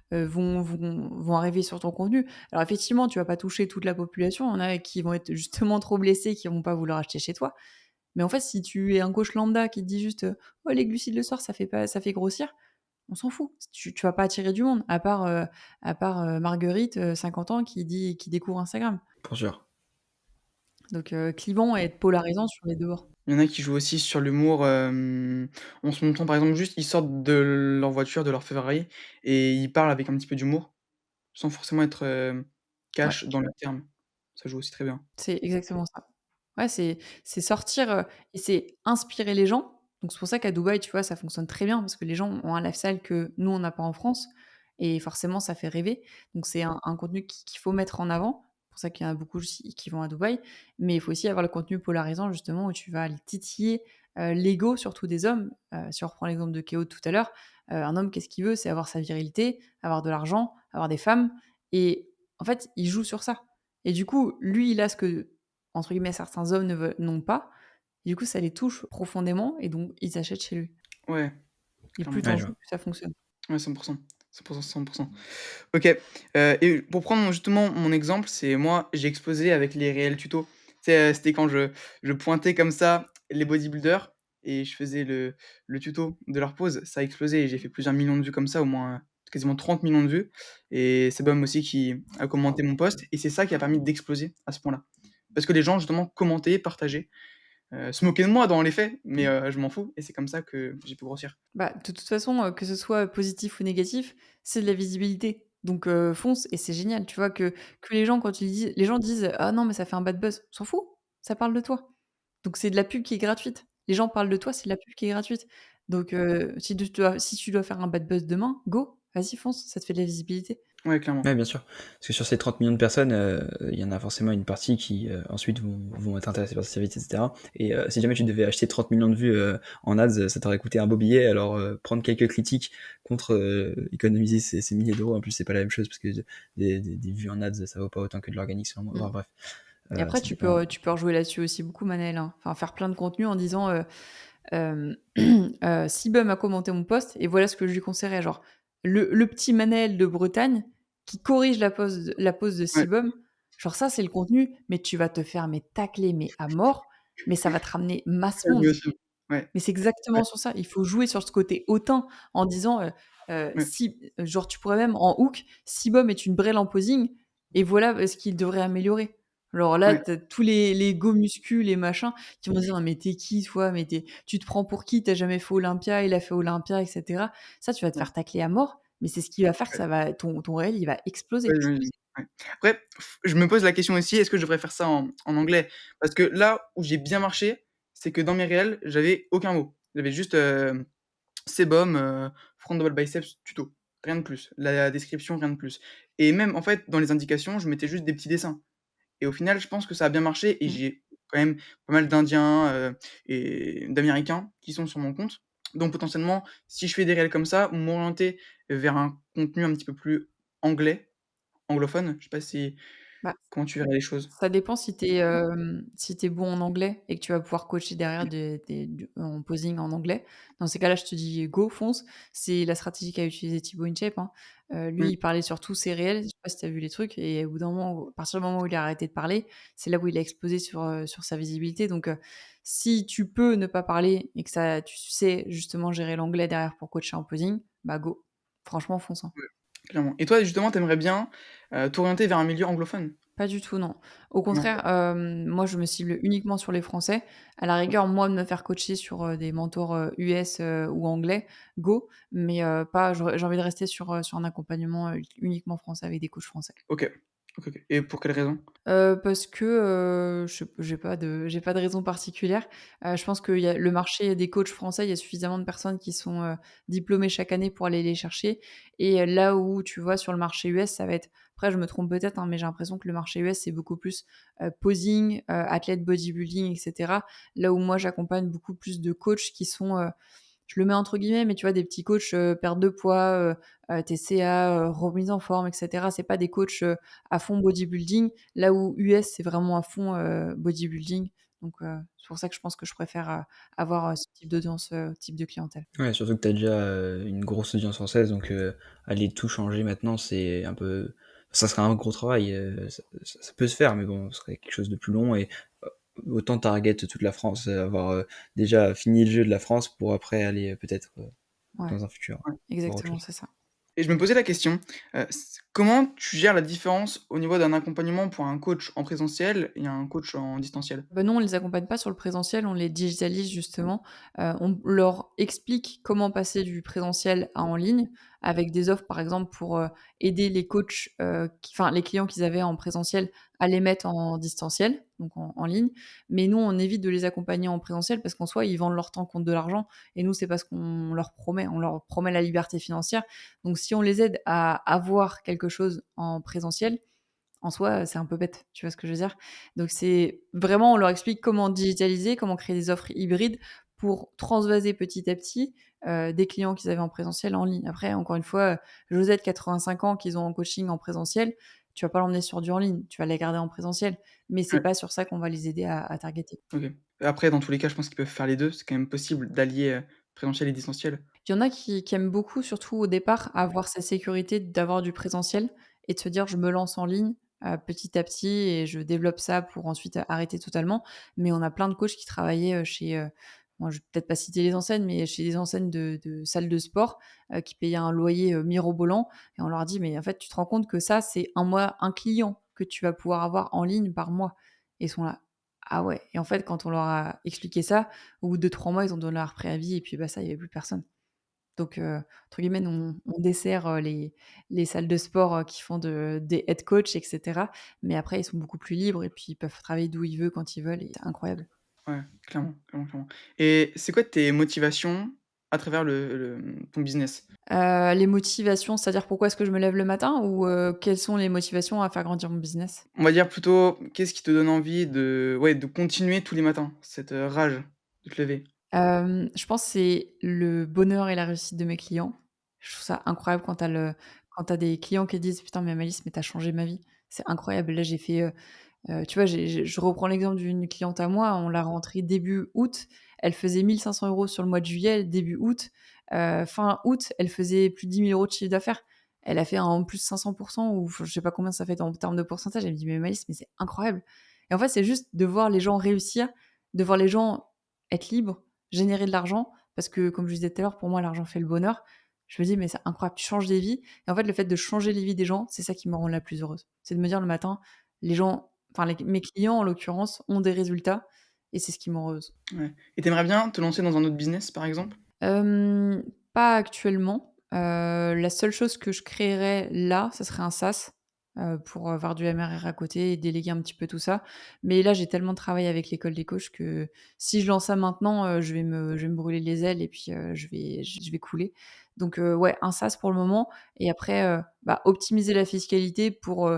vont arriver sur ton contenu. Alors effectivement, tu vas pas toucher toute la population, il y en a qui vont être justement trop blessés, qui vont pas vouloir acheter chez toi. Mais en fait, si tu es un coach lambda qui te dit juste, «Oh les glucides le soir, ça fait grossir», on s'en fout. Tu vas pas attirer du monde, à part Marguerite, 50 ans qui découvre Instagram. Pour sûr. Donc clivant et être polarisant sur les 2 bords. il y en a qui jouent aussi sur l'humour, en se montrant par exemple juste ils sortent de leur voiture, de leur Ferrari et ils parlent avec un petit peu d'humour, sans forcément être, Ouais, cash dans leurs termes. Ça joue aussi très bien. c'est exactement ça. Ouais, c'est sortir, et c'est inspirer les gens. Donc c'est pour ça qu'à Dubaï, tu vois, ça fonctionne très bien parce que les gens ont un lifestyle que nous, on n'a pas en France et forcément, ça fait rêver. Donc c'est un contenu qu'il faut mettre en avant. C'est pour ça qu'il y en a beaucoup aussi qui vont à Dubaï. Mais il faut aussi avoir le contenu polarisant justement où tu vas aller titiller, l'ego surtout des hommes. Si on reprend l'exemple de Keo tout à l'heure, un homme, qu'est-ce qu'il veut? C'est avoir sa virilité, avoir de l'argent, avoir des femmes et en fait, il joue sur ça. Et du coup, lui, il a ce que entre guillemets, «certains hommes n'ont pas». Du coup, ça les touche profondément et donc ils achètent chez lui Ouais, et plus clairement. tu en Ouais, je joues, vois. plus ça fonctionne. Ouais, 100%, 100%, 100%. OK, et pour prendre justement mon exemple, c'est moi, j'ai explosé avec les réels tutos. Tu sais, c'était quand je pointais comme ça les bodybuilders et je faisais le tuto de leur pose, ça a explosé et j'ai fait plusieurs millions de vues comme ça, au moins, quasiment 30 millions de vues et c'est Bum aussi qui a commenté mon post et c'est ça qui a permis d'exploser à ce point-là. Parce que les gens justement commentaient, partageaient, se moquaient de moi dans les faits, mais je m'en fous et c'est comme ça que j'ai pu grossir. Bah, de toute façon, que ce soit positif ou négatif, c'est de la visibilité. Donc fonce et c'est génial, tu vois? Que les gens disent: «Ah non, mais ça fait un bad buzz». On s'en fout, ça parle de toi. Donc c'est de la pub qui est gratuite. Les gens parlent de toi, c'est de la pub qui est gratuite. Donc si tu dois faire un bad buzz demain, go, vas-y fonce, ça te fait de la visibilité. Ouais, clairement. Ouais, bien sûr. Parce que sur ces 30 millions de personnes, il y en a forcément une partie qui, ensuite vont être intéressées par ce service et cetera et si jamais tu devais acheter 30 millions de vues, en ads, ça t'aurait coûté un beau billet. Alors, prendre quelques critiques contre, économiser ces milliers d'euros, en plus, c'est pas la même chose parce que des vues en ads, ça vaut pas autant que de l'organique selon moi. Mmh. Enfin bref, Et après ça dépend. tu peux rejouer là-dessus aussi beaucoup Manel, hein. Enfin faire plein de contenu en disant, hem, «Sibum a commenté mon post et voilà ce que je lui conseillerais». Genre le petit Manel de Bretagne qui corrige la pose de Ouais, Sibum, genre ça c'est le contenu, mais tu vas te faire mais tacler mais à mort, mais ça va te ramener masse ça joue monde. aussi. Ouais, Mais c'est ouais, exactement sur ça. Il faut jouer sur ce côté hautain en disant, ouais, si genre tu pourrais même en hook: «Sibum est une brêle en posing et voilà, ce qu'il devrait améliorer». Alors là, ouais, tu as tous les go muscu, les machins qui vont dire: «Mais tu es qui toi? Mais tu te prends pour qui? Tu as jamais fait Olympia, il a fait Olympia» et cetera. Ça, tu vas te ouais, faire tacler à mort, mais c'est ce qui va faire que ouais. ça va ton réel, il va exploser. Ouais, j'imagine, ouais. Après, je me pose la question aussi, est-ce que je devrais faire ça en anglais? Parce que là où j'ai bien marché, c'est que dans mes réels, j'avais aucun mot. J'avais juste, Sebum, front double biceps tuto, rien de plus. La description, rien de plus. Et même en fait, dans les indications, je mettais juste des petits dessins. Et au final, je pense que ça a bien marché et Mmh. j'ai quand même pas mal d'Indiens, et d'Américains qui sont sur mon compte. Donc potentiellement, si je fais des réels comme ça, m'orienter vers un contenu un petit peu plus anglais, anglophone, je sais pas si Bah, Comment tu verrais les choses? ça dépend si tu es bon en anglais et que tu vas pouvoir coacher derrière en posing en anglais. Dans ces cas-là, je te dis go, fonce. C'est la stratégie qu'a utilisée Thibaut InShape, hein. Lui, Mmh, il parlait surtout c'est réel, je sais pas si tu as vu les trucs et au bout d'un moment, à partir du moment où il a arrêté de parler, c'est là où il a explosé sur sa visibilité. Donc si tu peux ne pas parler et que ça tu sais justement gérer l'anglais derrière pour coacher en posing, bah go. Franchement, fonce, hein. clairement. Et toi, justement, tu aimerais bien, t'orienter vers un milieu anglophone? Pas du tout, non. Au Non? contraire, moi, je me cible uniquement sur les Français. À la rigueur, moi, de me faire coacher sur, des mentors, US, ou anglais, go, mais pas j'ai envie de rester sur un accompagnement, uniquement français avec des coachs français. OK. OK, OK. Et pour quelle raison? Parce que, je sais j'ai pas de raison particulière. Je pense qu'il y a le marché des coachs français, il y a suffisamment de personnes qui sont, diplômées chaque année pour aller les chercher et là où tu vois sur le marché US, ça va être après je me trompe peut-être, hein, mais j'ai l'impression que le marché US, c'est beaucoup plus, posing, athlète bodybuilding et cetera. Là où moi j'accompagne beaucoup plus de coachs qui sont, je le mets entre guillemets, mais tu vois, des petits coachs, perte de poids, TCA, remise en forme et cetera. C'est pas des coachs, à fond bodybuilding, là où US, c'est vraiment à fond, bodybuilding. Donc c'est pour ça que je pense que je préfère, avoir, ce type d'audience, type de clientèle. Ouais, surtout que tu as déjà, une grosse audience française, donc aller tout changer maintenant, c'est un peu ça serait un gros travail, ça peut se faire, mais bon, ce serait quelque chose de plus long et autant target toute la France, avoir, déjà fini le jeu de la France pour après aller, peut-être, Ouais, dans un futur, Ouais. voir autre exactement, chose. c'est ça. Et je me posais la question, comment tu gères la différence au niveau d'un accompagnement pour un coach en présentiel et un coach en distanciel? Bah, non, on les accompagne pas sur le présentiel, on les digitalise justement. On leur explique comment passer du présentiel à en ligne avec des offres, par exemple, pour, aider les coachs, les clients qu'ils avaient en présentiel à les mettre en distanciel, donc en ligne. Mais nous, on évite de les accompagner en présentiel parce qu'en soi, ils vendent leur temps contre de l'argent et nous, c'est pas ce qu'on leur promet. On leur promet la liberté financière. Donc si on les aide à avoir quelque chose en présentiel, en soi, c'est un peu bête, tu vois ce que je veux dire? Donc c'est vraiment on leur explique comment digitaliser, comment créer des offres hybrides pour transvaser petit à petit, des clients qu'ils avaient en présentiel en ligne. Après, encore une fois, Josette, 85 ans, qu'ils ont en coaching en présentiel, tu vas pas l'emmener sur du en ligne, tu vas les garder en présentiel. Mais c'est Ouais, pas sur ça qu'on va les aider à targeter. OK. Après, dans tous les cas, je pense qu'ils peuvent faire les 2. C'est quand même possible d'allier, présentiel et distanciel. Il y en a qui aiment beaucoup, surtout au départ, avoir cette sécurité d'avoir du présentiel et de se dire: «Je me lance en ligne, petit à petit et je développe ça pour ensuite arrêter totalement». Mais on a plein de coachs qui travaillaient, chez, bon, je vais peut-être pas citer les enseignes, mais chez des enseignes de salles de sport, qui payaient un loyer, mirobolant et on leur dit: «Mais en fait, tu te rends compte que ça, c'est un client que tu vas pouvoir avoir en ligne par mois?» et ils sont là: «Ah ouais» et en fait, quand on leur a expliqué ça, au bout de 3 mois, ils ont donné leur préavis et puis, bah, ça, il y avait plus personne. Donc, entre guillemets, nous, on dessert, les salles de sport, qui font des head coach et cetera. Mais après, ils sont beaucoup plus libres et puis ils peuvent travailler d'où ils veulent, quand ils veulent et c'est incroyable. Ouais, clairement, clairement, clairement. Et c'est quoi tes motivations à travers ton business? Les motivations, c'est-à-dire pourquoi est-ce que je me lève le matin ou, quelles sont les motivations à faire grandir mon business? On va dire plutôt, qu'est-ce qui te donne envie de continuer tous les matins? Cette, rage de te lever? Je pense que c'est le bonheur et la réussite de mes clients. Je trouve ça incroyable quand tu as des clients qui disent: «Putain mais Malice, mais tu as changé ma vie». C'est incroyable. Là, j'ai fait, tu vois, je reprends l'exemple d'une cliente à moi, on l'a rentrée début août, elle faisait 1 500 € sur le mois de juillet, début août, fin août, elle faisait plus de 10 000 € de chiffre d'affaires. Elle a fait un plus 500 ou enfin, je sais pas combien ça fait en termes de pourcentage. Elle me dit: «Mais Maëlys, mais c'est incroyable» et en fait, c'est juste de voir les gens réussir, de voir les gens être libres, générer de l'argent parce que comme je disais tout à l'heure, pour moi, l'argent fait le bonheur. Je me dis: «Mais c'est incroyable, tu changes des vies» et en fait, le fait de changer les vies des gens, c'est ça qui me rend la plus heureuse. C'est de me dire le matin: «Les gens enfin mes clients en l'occurrence ont des résultats et c'est ce qui me rend heureuse. Ouais. Et tu aimerais bien te lancer dans un autre business, par exemple? Hem, Pas actuellement, la seule chose que je créerais là, ça serait un SaaS, pour avoir du MRR à côté et déléguer un petit peu tout ça. Mais là, j'ai tellement travaillé avec l'école des coachs que si je lance ça maintenant, je vais me brûler les ailes et puis, je vais couler. Donc, ouais, un SaaS pour le moment et après, bah, optimiser la fiscalité pour,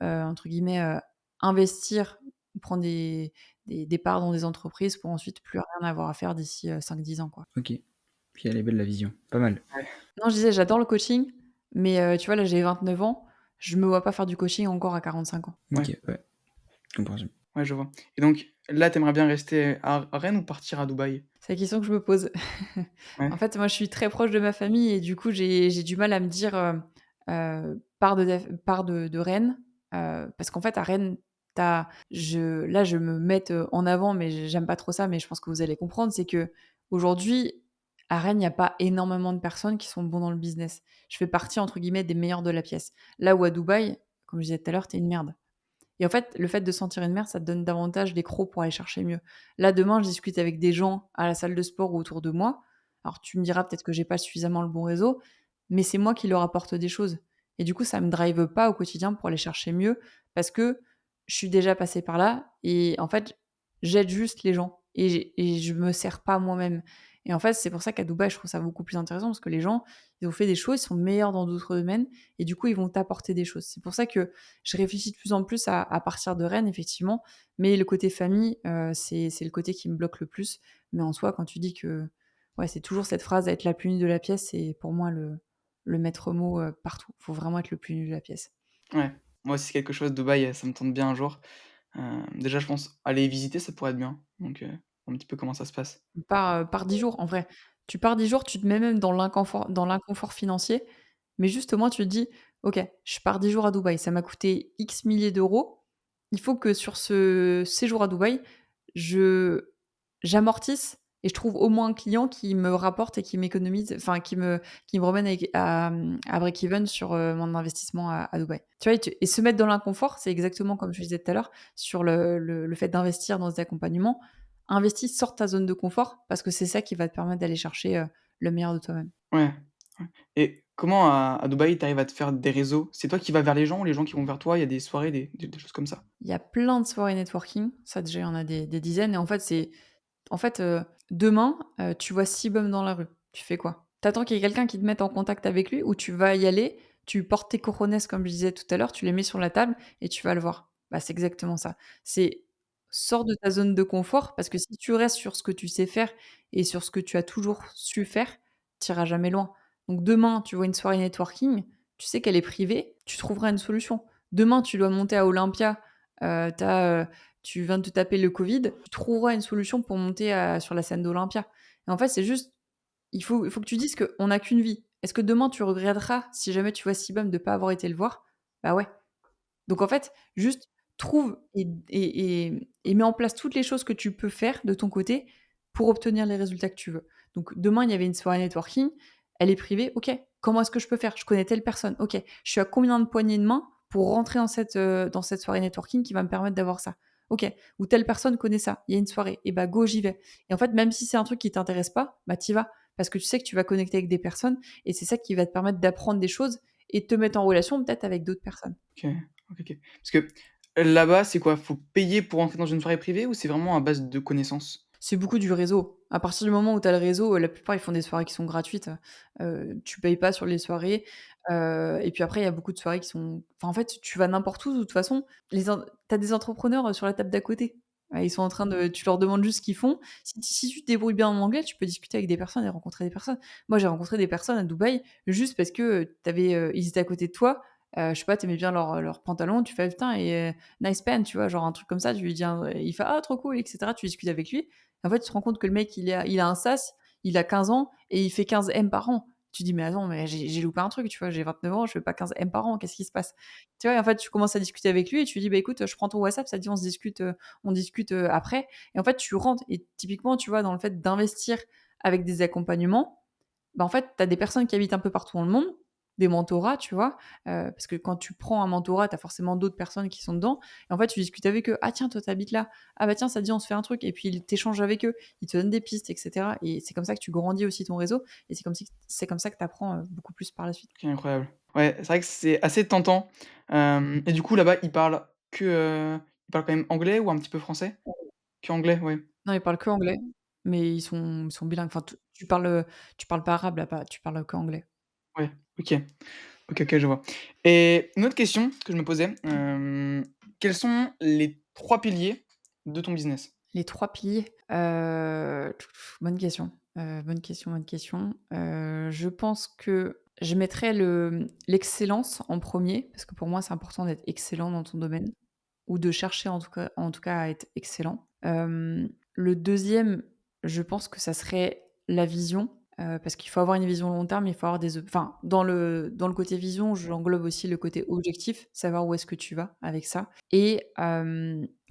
entre guillemets, investir, prendre des parts dans des entreprises pour ensuite plus rien avoir à faire d'ici, 5-10 ans, quoi. OK. Puis elle est belle la vision, pas mal. Ouais. Non, je disais, j'adore le coaching, mais tu vois, là, j'ai 29 ans. je me vois pas faire du coaching encore à 45 ans. Ouais, OK, ouais, compréhensible. ouais, je vois et donc là, tu aimerais bien rester à Rennes ou partir à Dubaï? C'est la question que je me pose. Ouais, En fait, moi, je suis très proche de ma famille et du coup, j'ai du mal à me dire, pars de Rennes, parce qu'en fait, à Rennes, je me mette, en avant, mais j'aime pas trop ça, mais je pense que vous allez comprendre. C'est qu'aujourd'hui, à Rennes, il y a pas énormément de personnes qui sont bons dans le business. Je fais partie, entre guillemets, «des meilleurs de la pièce». Là où à Dubaï, comme je disais tout à l'heure, tu es une merde. Et en fait, le fait de sentir une merde, ça te donne davantage des crocs pour aller chercher mieux. Là, demain, je discute avec des gens à la salle de sport ou autour de moi. Alors, tu me diras peut-être que j'ai pas suffisamment le bon réseau, mais c'est moi qui leur apporte des choses. Et du coup, ça me drive pas au quotidien pour aller chercher mieux parce que je suis déjà passée par là et en fait, j'aide juste les gens et je me sers pas moi-même. Et en fait, c'est pour ça qu'à Dubaï, je trouve ça beaucoup plus intéressant parce que les gens, ils ont fait des choses, ils sont meilleurs dans d'autres domaines et du coup, ils vont t'apporter des choses. C'est pour ça que je réfléchis de plus en plus à partir de Rennes, effectivement, mais le côté famille, c'est le côté qui me bloque le plus. Mais en soi, quand tu dis que ouais, c'est toujours cette phrase: «Être la plus nulle de la pièce», c'est pour moi le maître mot, partout. Faut vraiment être le plus nul de la pièce. ouais. Moi aussi, c'est quelque chose Dubaï, ça me tente bien un jour. Déjà, je pense aller visiter, ça pourrait être bien, donc un petit peu comment ça se passe. Pars 10 jours, en vrai. Tu pars 10 jours, tu te mets même dans l'inconfort financier, mais juste au moins tu te dis: «OK, je pars 10 jours à Dubaï, ça m'a coûté X milliers d'euros. Il faut que sur ce séjour à Dubaï, je j'amortisse et je trouve au moins un client qui me rapporte et qui m'économise, enfin qui me remène à break even sur, mon investissement à Dubaï». Tu vois? Et se mettre dans l'inconfort, c'est exactement comme je disais tout à l'heure sur le fait d'investir dans des accompagnements. Investis, sors de ta zone de confort parce que c'est ça qui va te permettre d'aller chercher, le meilleur de toi-même. Ouais, ouais et comment à Dubaï, tu arrives à te faire des réseaux? C'est toi qui vas vers les gens ou les gens qui vont vers toi? Il y a des soirées, des choses comme ça? Il y a plein de soirées networking, ça déjà, il y en a des dizaines et en fait, demain, tu vois Sibum dans la rue, tu fais quoi? T'attends qu'il y ait quelqu'un qui te mette en contact avec lui ou tu vas y aller, tu portes tes cojones comme je disais tout à l'heure, tu les mets sur la table et tu vas le voir. Bah, c'est exactement ça. C'est sors de ta zone de confort parce que si tu restes sur ce que tu sais faire et sur ce que tu as toujours su faire, tu iras jamais loin. Donc demain, tu vois une soirée networking, tu sais qu'elle est privée, tu trouveras une solution. Demain, tu dois monter à Olympia, tu as, tu viens de te taper le Covid, tu trouveras une solution pour monter sur la scène d'Olympia. Et en fait, c'est juste, il faut que tu dises qu'on n'a qu'une vie. Est-ce que demain tu regretteras si jamais tu vois Sibum de pas avoir été le voir? Bah ouais. Donc en fait, juste trouve et mets en place toutes les choses que tu peux faire de ton côté pour obtenir les résultats que tu veux. Donc demain, il y avait une soirée networking, elle est privée, OK. Comment est-ce que je peux faire? Je connais telle personne, OK. Je suis à combien de poignées de main pour rentrer dans cette soirée networking qui va me permettre d'avoir ça? OK. Ou telle personne connaît ça, il y a une soirée, et bah go, j'y vais. Et en fait, même si c'est un truc qui t'intéresse pas, bah tu vas. Parce que tu sais que tu vas connecter avec des personnes et c'est ça qui va te permettre d'apprendre des choses et de te mettre en relation peut-être avec d'autres personnes. OK, OK, OK. Parce que là-bas, c'est quoi? Faut payer pour entrer dans une soirée privée ou c'est vraiment à base de connaissances? C'est beaucoup du réseau. À partir du moment où tu as le réseau, la plupart, ils font des soirées qui sont gratuites. Tu payes pas sur les soirées, et puis après, il y a beaucoup de soirées qui sont enfin, en fait, tu vas n'importe où, de toute façon, tu as des entrepreneurs, sur la table d'à côté. Ils sont en train de tu leur demandes juste ce qu'ils font. Si tu te débrouilles bien en anglais, tu peux discuter avec des personnes et rencontrer des personnes. Moi, j'ai rencontré des personnes à Dubaï, juste parce que, ils étaient à côté de toi, je sais pas, tu aimais bien leurs pantalons, tu fais: «Putain et nice pants», tu vois? Genre un truc comme ça, tu lui dis un il fait: «Ah trop cool» et cetera. Tu discutes avec lui. En fait, tu te rends compte que le mec, il a un sas, il a 15 ans et il fait 15 M par an. Tu dis: «Mais attends, mais j'ai loupé un truc, tu vois? J'ai 29 ans, je fais pas 15 M par an, qu'est-ce qui se passe?» Tu vois? Et en fait, tu commences à discuter avec lui et tu lui dis: «Bah, écoute, je prends ton WhatsApp, ça te dit on discute, après?» Et en fait, tu rentres et typiquement, tu vois, dans le fait d'investir avec des accompagnements, bah, en fait, tu as des personnes qui habitent un peu partout dans le monde, des mentorats, tu vois? Parce que quand tu prends un mentorat, tu as forcément d'autres personnes qui sont dedans et en fait, tu discutes avec eux: «Ah tiens, toi, tu habites là. Ah bah tiens, ça te dit on se fait un truc?» Et puis ils t'échanges avec eux, ils te donnent des pistes et cetera et c'est comme ça que tu grandis aussi ton réseau et c'est comme ça que tu apprends, beaucoup plus par la suite. OK, incroyable. Ouais, c'est vrai que c'est assez tentant, et du coup, là-bas, ils parlent quand même anglais ou un petit peu français? Qu'anglais, ouais. Non, ils parlent que anglais, mais ils sont bilingues. Enfin, tu parles pas arabe là-bas, tu parles que anglais. Ouais, OK. OK, OK, je vois et une autre question que je me posais, quels sont les 3 piliers de ton business? Les 3 piliers? Bonne question, bonne question, bonne question. Je pense que je mettrais l'excellence en premier parce que pour moi, c'est important d'être excellent dans ton domaine ou de chercher en tout cas à être excellent. Le deuxième, je pense que ça serait la vision, parce qu'il faut avoir une vision long terme, il faut avoir enfin, dans le côté vision, j'englobe aussi le côté objectif, savoir où est-ce que tu vas avec ça et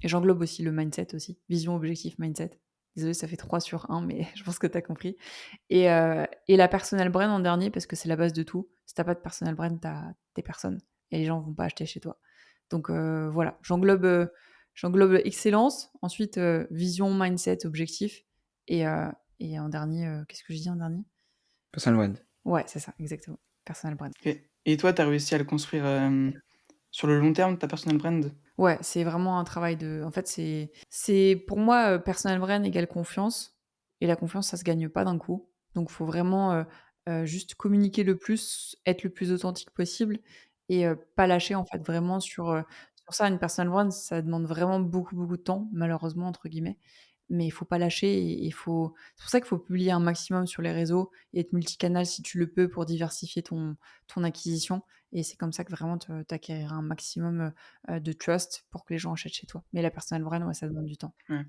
j'englobe aussi le mindset aussi, vision, objectif, mindset. Désolée, ça fait 3 sur 1, mais je pense que tu as compris et la personal brand en dernier parce que c'est la base de tout. Si tu as pas de personal brand, tu as personne et les gens vont pas acheter chez toi. Donc voilà, j'englobe excellence, ensuite vision, mindset, objectif et heu et en dernier, qu'est-ce que j'ai dit en dernier? Personal brand. Ouais, c'est ça, exactement, personal brand. Et toi, tu as réussi à le construire, sur le long terme, ta personal brand? Ouais, c'est vraiment un travail en fait, c'est pour moi, personal brand égale confiance et la confiance, ça se gagne pas d'un coup. Donc faut vraiment, juste communiquer le plus, être le plus authentique possible et pas lâcher en fait vraiment sur ça. Une personal brand, ça demande vraiment beaucoup, beaucoup de temps, «malheureusement» entre guillemets, mais il faut pas lâcher et c'est pour ça qu'il faut publier un maximum sur les réseaux et être multicanal si tu le peux pour diversifier ton acquisition et c'est comme ça que vraiment tu acquériras un maximum, de trust pour que les gens achètent chez toi. Mais la personal brand, ouais, ça demande du temps. Ouais.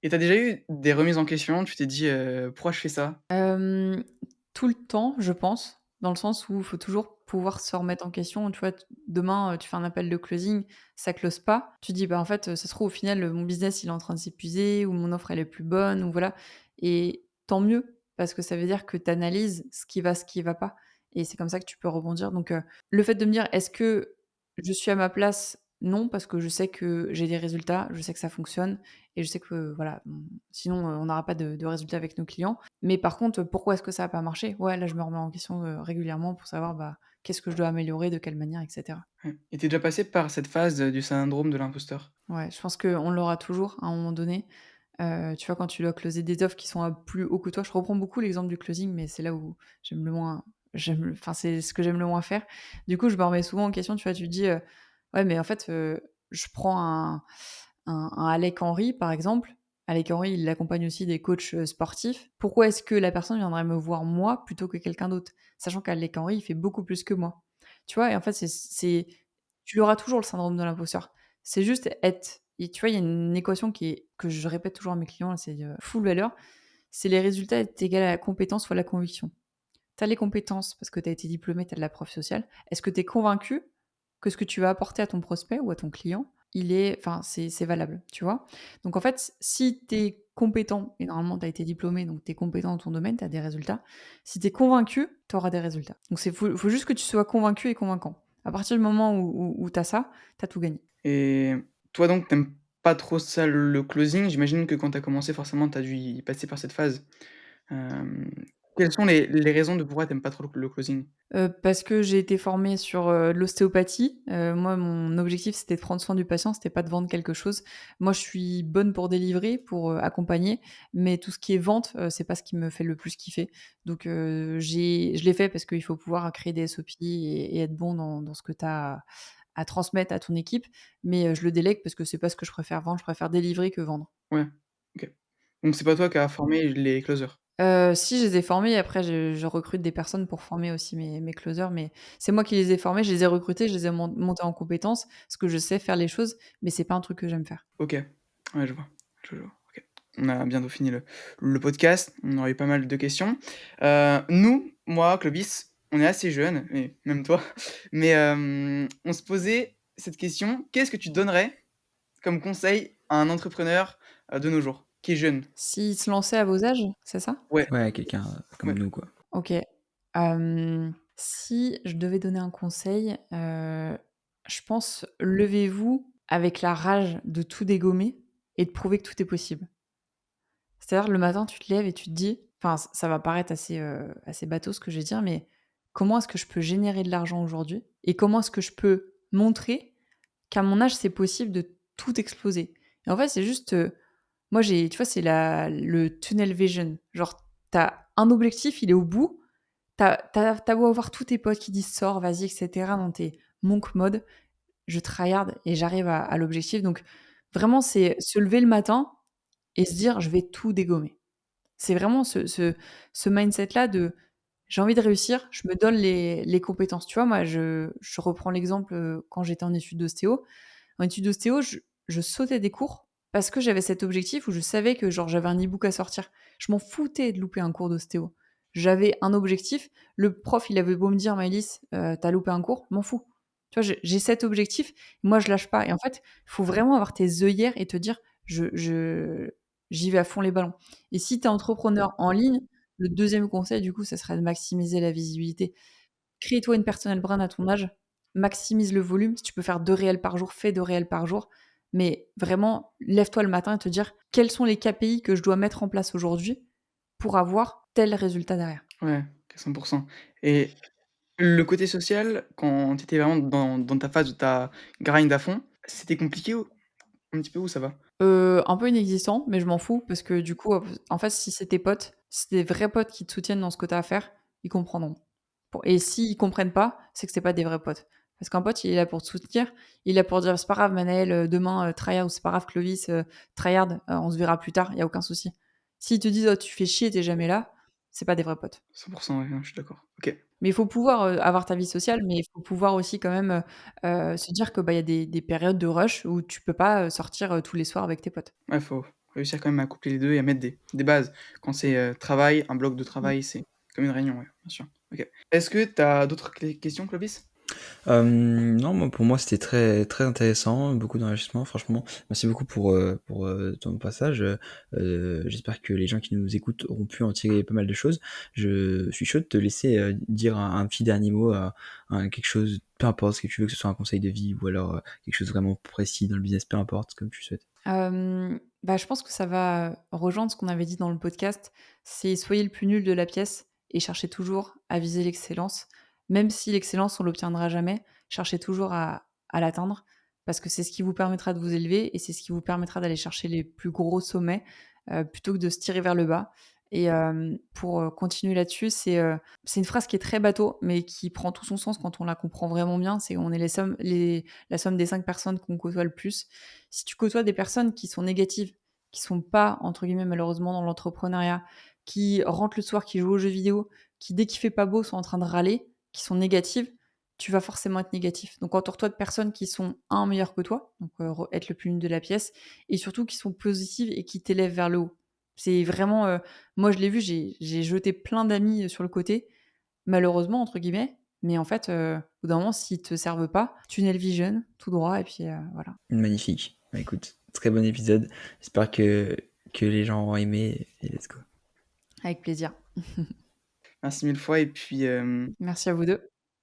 Et tu as déjà eu des remises en question? Tu t'es dit: «Pourquoi je fais ça?» Hem, Tout le temps, je pense, dans le sens où il faut toujours pouvoir se remettre en question. Tu vois, demain, tu fais un appel de closing, ça close pas. Tu dis: «Bah, en fait, ça se trouve, au final, mon business, il est en train de s'épuiser ou mon offre, elle est plus bonne» ou voilà et tant mieux parce que ça veut dire que tu analyses ce qui va pas et c'est comme ça que tu peux rebondir donc le fait de me dire: «Est-ce que je suis à ma place?» Non, parce que je sais que j'ai des résultats, je sais que ça fonctionne et je sais que voilà, sinon, on n'aura pas de résultats avec nos clients. Mais par contre, pourquoi est-ce que ça a pas marché? Ouais, là, je me remets en question, régulièrement pour savoir, bah, qu'est-ce que je dois améliorer, de quelle manière et cetera. Ouais. Et tu es déjà passé par cette phase, du syndrome de l'imposteur? Ouais, je pense qu'on l'aura toujours à un moment donné. Tu vois, quand tu dois closer des offres qui sont à plus haut que toi, je reprends beaucoup l'exemple du closing, mais c'est là où enfin, c'est ce que j'aime le moins faire. Du coup, je me remets souvent en question, tu vois? Tu te dis, «Ouais, mais en fait, je prends un Alec Henry, par exemple. Alec Henry, il accompagne aussi des coachs, sportifs. Pourquoi est-ce que la personne viendrait me voir moi plutôt que quelqu'un d'autre? Sachant qu'Alec Henry, il fait beaucoup plus que moi. Tu vois? Et en fait, tu auras toujours le syndrome de l'imposteur. C'est juste être et tu vois, il y a une équation que je répète toujours à mes clients, c'est, full valeur, c'est les résultats est égal à la compétence fois la conviction. Tu as les compétences parce que tu as été diplômé, tu as de la preuve sociale. Est-ce que tu es convaincu que ce que tu vas apporter à ton prospect ou à ton client, enfin, c'est valable, tu vois? Donc en fait, si tu es compétent et normalement tu as été diplômé, donc tu es compétent dans ton domaine, tu as des résultats. Si tu es convaincu, tu auras des résultats. Donc faut juste que tu sois convaincu et convaincant. À partir du moment où tu as ça, tu as tout gagné. Et toi donc, tu aimes pas trop ça le closing. J'imagine que quand tu as commencé, forcément, tu as dû y passer par cette phase. Hem, Quelles sont les raisons de pourquoi tu aimes pas trop le closing? Parce que j'ai été formée sur, l'ostéopathie. Moi, mon objectif, c'était de prendre soin du patient, c'était pas de vendre quelque chose. Moi, je suis bonne pour délivrer, pour, accompagner, mais tout ce qui est vente, c'est pas ce qui me fait le plus kiffer. Donc, je l'ai fait parce qu'il faut pouvoir créer des SOP et être bon dans ce que tu as à transmettre à ton équipe, mais, je le délègue parce que c'est pas ce que je préfère vendre, je préfère délivrer que vendre. Ouais, OK. Donc c'est pas toi qui as formé les closers? Si, je les ai formés et après je recrute des personnes pour former aussi mes closers, mais c'est moi qui les ai formés, je les ai recrutés, je les ai montés en compétences, parce que je sais faire les choses, mais c'est pas un truc que j'aime faire. OK. Ouais, je vois, je vois, OK. On a bientôt fini le podcast. On aurait eu pas mal de questions. Nous, moi, Clovis, on est assez jeunes et même toi, mais on se posait cette question: qu'est-ce que tu donnerais comme conseil à un entrepreneur, de nos jours, qui est jeune? S'ils se lançaient à vos âges, c'est ça? Ouais, Ouais, quelqu'un comme ouais, nous, quoi. OK. Si je devais donner un conseil, je pense levez-vous avec la rage de tout dégommer et de prouver que tout est possible. C'est-à-dire le matin, tu te lèves et tu te dis enfin, ça va paraître assez bateau ce que je vais dire, mais comment est-ce que je peux générer de l'argent aujourd'hui? Et comment est-ce que je peux montrer qu'à mon âge, c'est possible de tout exploser? Et en fait, c'est juste, moi tu vois, c'est le tunnel vision. Genre, tu as un objectif, il est au bout, tu as beau avoir tous tes potes qui disent: «Sors, vas-y» et cetera, dans tes monk mode, je tryhard et j'arrive à l'objectif. Donc vraiment, c'est se lever le matin et se dire: «Je vais tout dégommer». C'est vraiment ce mindset-là de j'ai envie de réussir, je me donne les compétences. Tu vois, moi, je reprends l'exemple, quand j'étais en études d'ostéo. En études d'ostéo, je sautais des cours parce que j'avais cet objectif où je savais que genre j'avais un e-book à sortir. Je m'en foutais de louper un cours d'ostéo. J'avais un objectif. Le prof, il avait beau me dire: «Maëlys, tu loupé un cours», je m'en fous. Tu vois, j'ai cet objectif, moi je lâche pas et en fait, il faut vraiment avoir tes œillères et te dire: «Je j'y vais à fond les ballons» et si tu es entrepreneur en ligne, le deuxième conseil du coup, ça serait de maximiser la visibilité. Crée-toi une personal brand à ton âge, maximise le volume. Si tu peux faire 2 réels par jour, fais 2 réels par jour. Mais vraiment, lève-toi le matin et te dire: «Quels sont les KPI que je dois mettre en place aujourd'hui pour avoir tel résultat derrière?» Ouais, OK, 100. Et le côté social, quand tu étais vraiment dans ta phase où tu as grind à fond, c'était compliqué ou un petit peu ou ça va? Un peu inexistant, mais je m'en fous parce que du coup, en fait, si c'est tes potes, si c'est des vrais potes qui te soutiennent dans ce que tu as à faire, ils comprendront. Pour et s'ils comprennent pas, c'est que c'est pas des vrais potes. Parce qu'un pote, il est là pour te soutenir, il est là pour dire: «C'est pas grave Manaël, demain, tryhard» ou «C'est pas grave Clovis, tryhard, on se verra plus tard», il y a aucun souci. S'ils te disent: «Oh tu fais chier, tu es jamais là», c'est pas des vrais potes. 100, ouais, non, je suis d'accord. OK. Mais il faut pouvoir, avoir ta vie sociale, mais il faut pouvoir aussi quand même, se dire que, bah, il y a des périodes de rush où tu peux pas, sortir, tous les soirs avec tes potes. Ouais, faut réussir quand même à coupler les 2 et à mettre des bases. Quand c'est, travail, un bloc de Mmh. travail, c'est comme une réunion, ouais, bien sûr. OK. Est-ce que tu as d'autres questions, Clovis? Non, moi, pour moi, c'était très, très intéressant, beaucoup d'enrichissement, franchement. Merci beaucoup pour ton passage. J'espère que les gens qui nous écoutent auront pu en tirer pas mal de choses. Je suis chaud de te laisser dire un petit dernier mot, quelque chose, peu importe ce que tu veux, que ce soit un conseil de vie ou alors quelque chose vraiment précis dans le business, peu importe, comme tu souhaites. Bah, je pense que ça va rejoindre ce qu'on avait dit dans le podcast, c'est soyez le plus nul de la pièce et cherchez toujours à viser l'excellence. Même si l'excellence, on l'obtiendra jamais, cherchez toujours à l'atteindre parce que c'est ce qui vous permettra de vous élever et c'est ce qui vous permettra d'aller chercher les plus gros sommets, plutôt que de se tirer vers le bas et pour, continuer là-dessus, c'est une phrase qui est très bateau, mais qui prend tout son sens quand on la comprend vraiment bien. C'est on est la somme des 5 personnes qu'on côtoie le plus. Si tu côtoies des personnes qui sont négatives, qui sont pas, entre guillemets, malheureusement dans l'entrepreneuriat, qui rentrent le soir, qui jouent aux jeux vidéo, qui dès qu'il fait pas beau sont en train de râler, qui sont négatives, tu vas forcément être négatif. Donc entoure-toi de personnes qui sont, un meilleures que toi, donc être le plus nul de la pièce, et surtout qui sont positives et qui t'élèvent vers le haut. C'est vraiment, moi je l'ai vu, j'ai jeté plein d'amis sur le côté, malheureusement entre guillemets, mais en fait, au bout d'un moment, s'ils te servent pas, tunnel vision, tout droit, et puis voilà, Magnifique. Bah, écoute, très bon épisode. J'espère que les gens auront aimé et let's go. avec plaisir. Merci mille fois et puis, Merci à vous deux.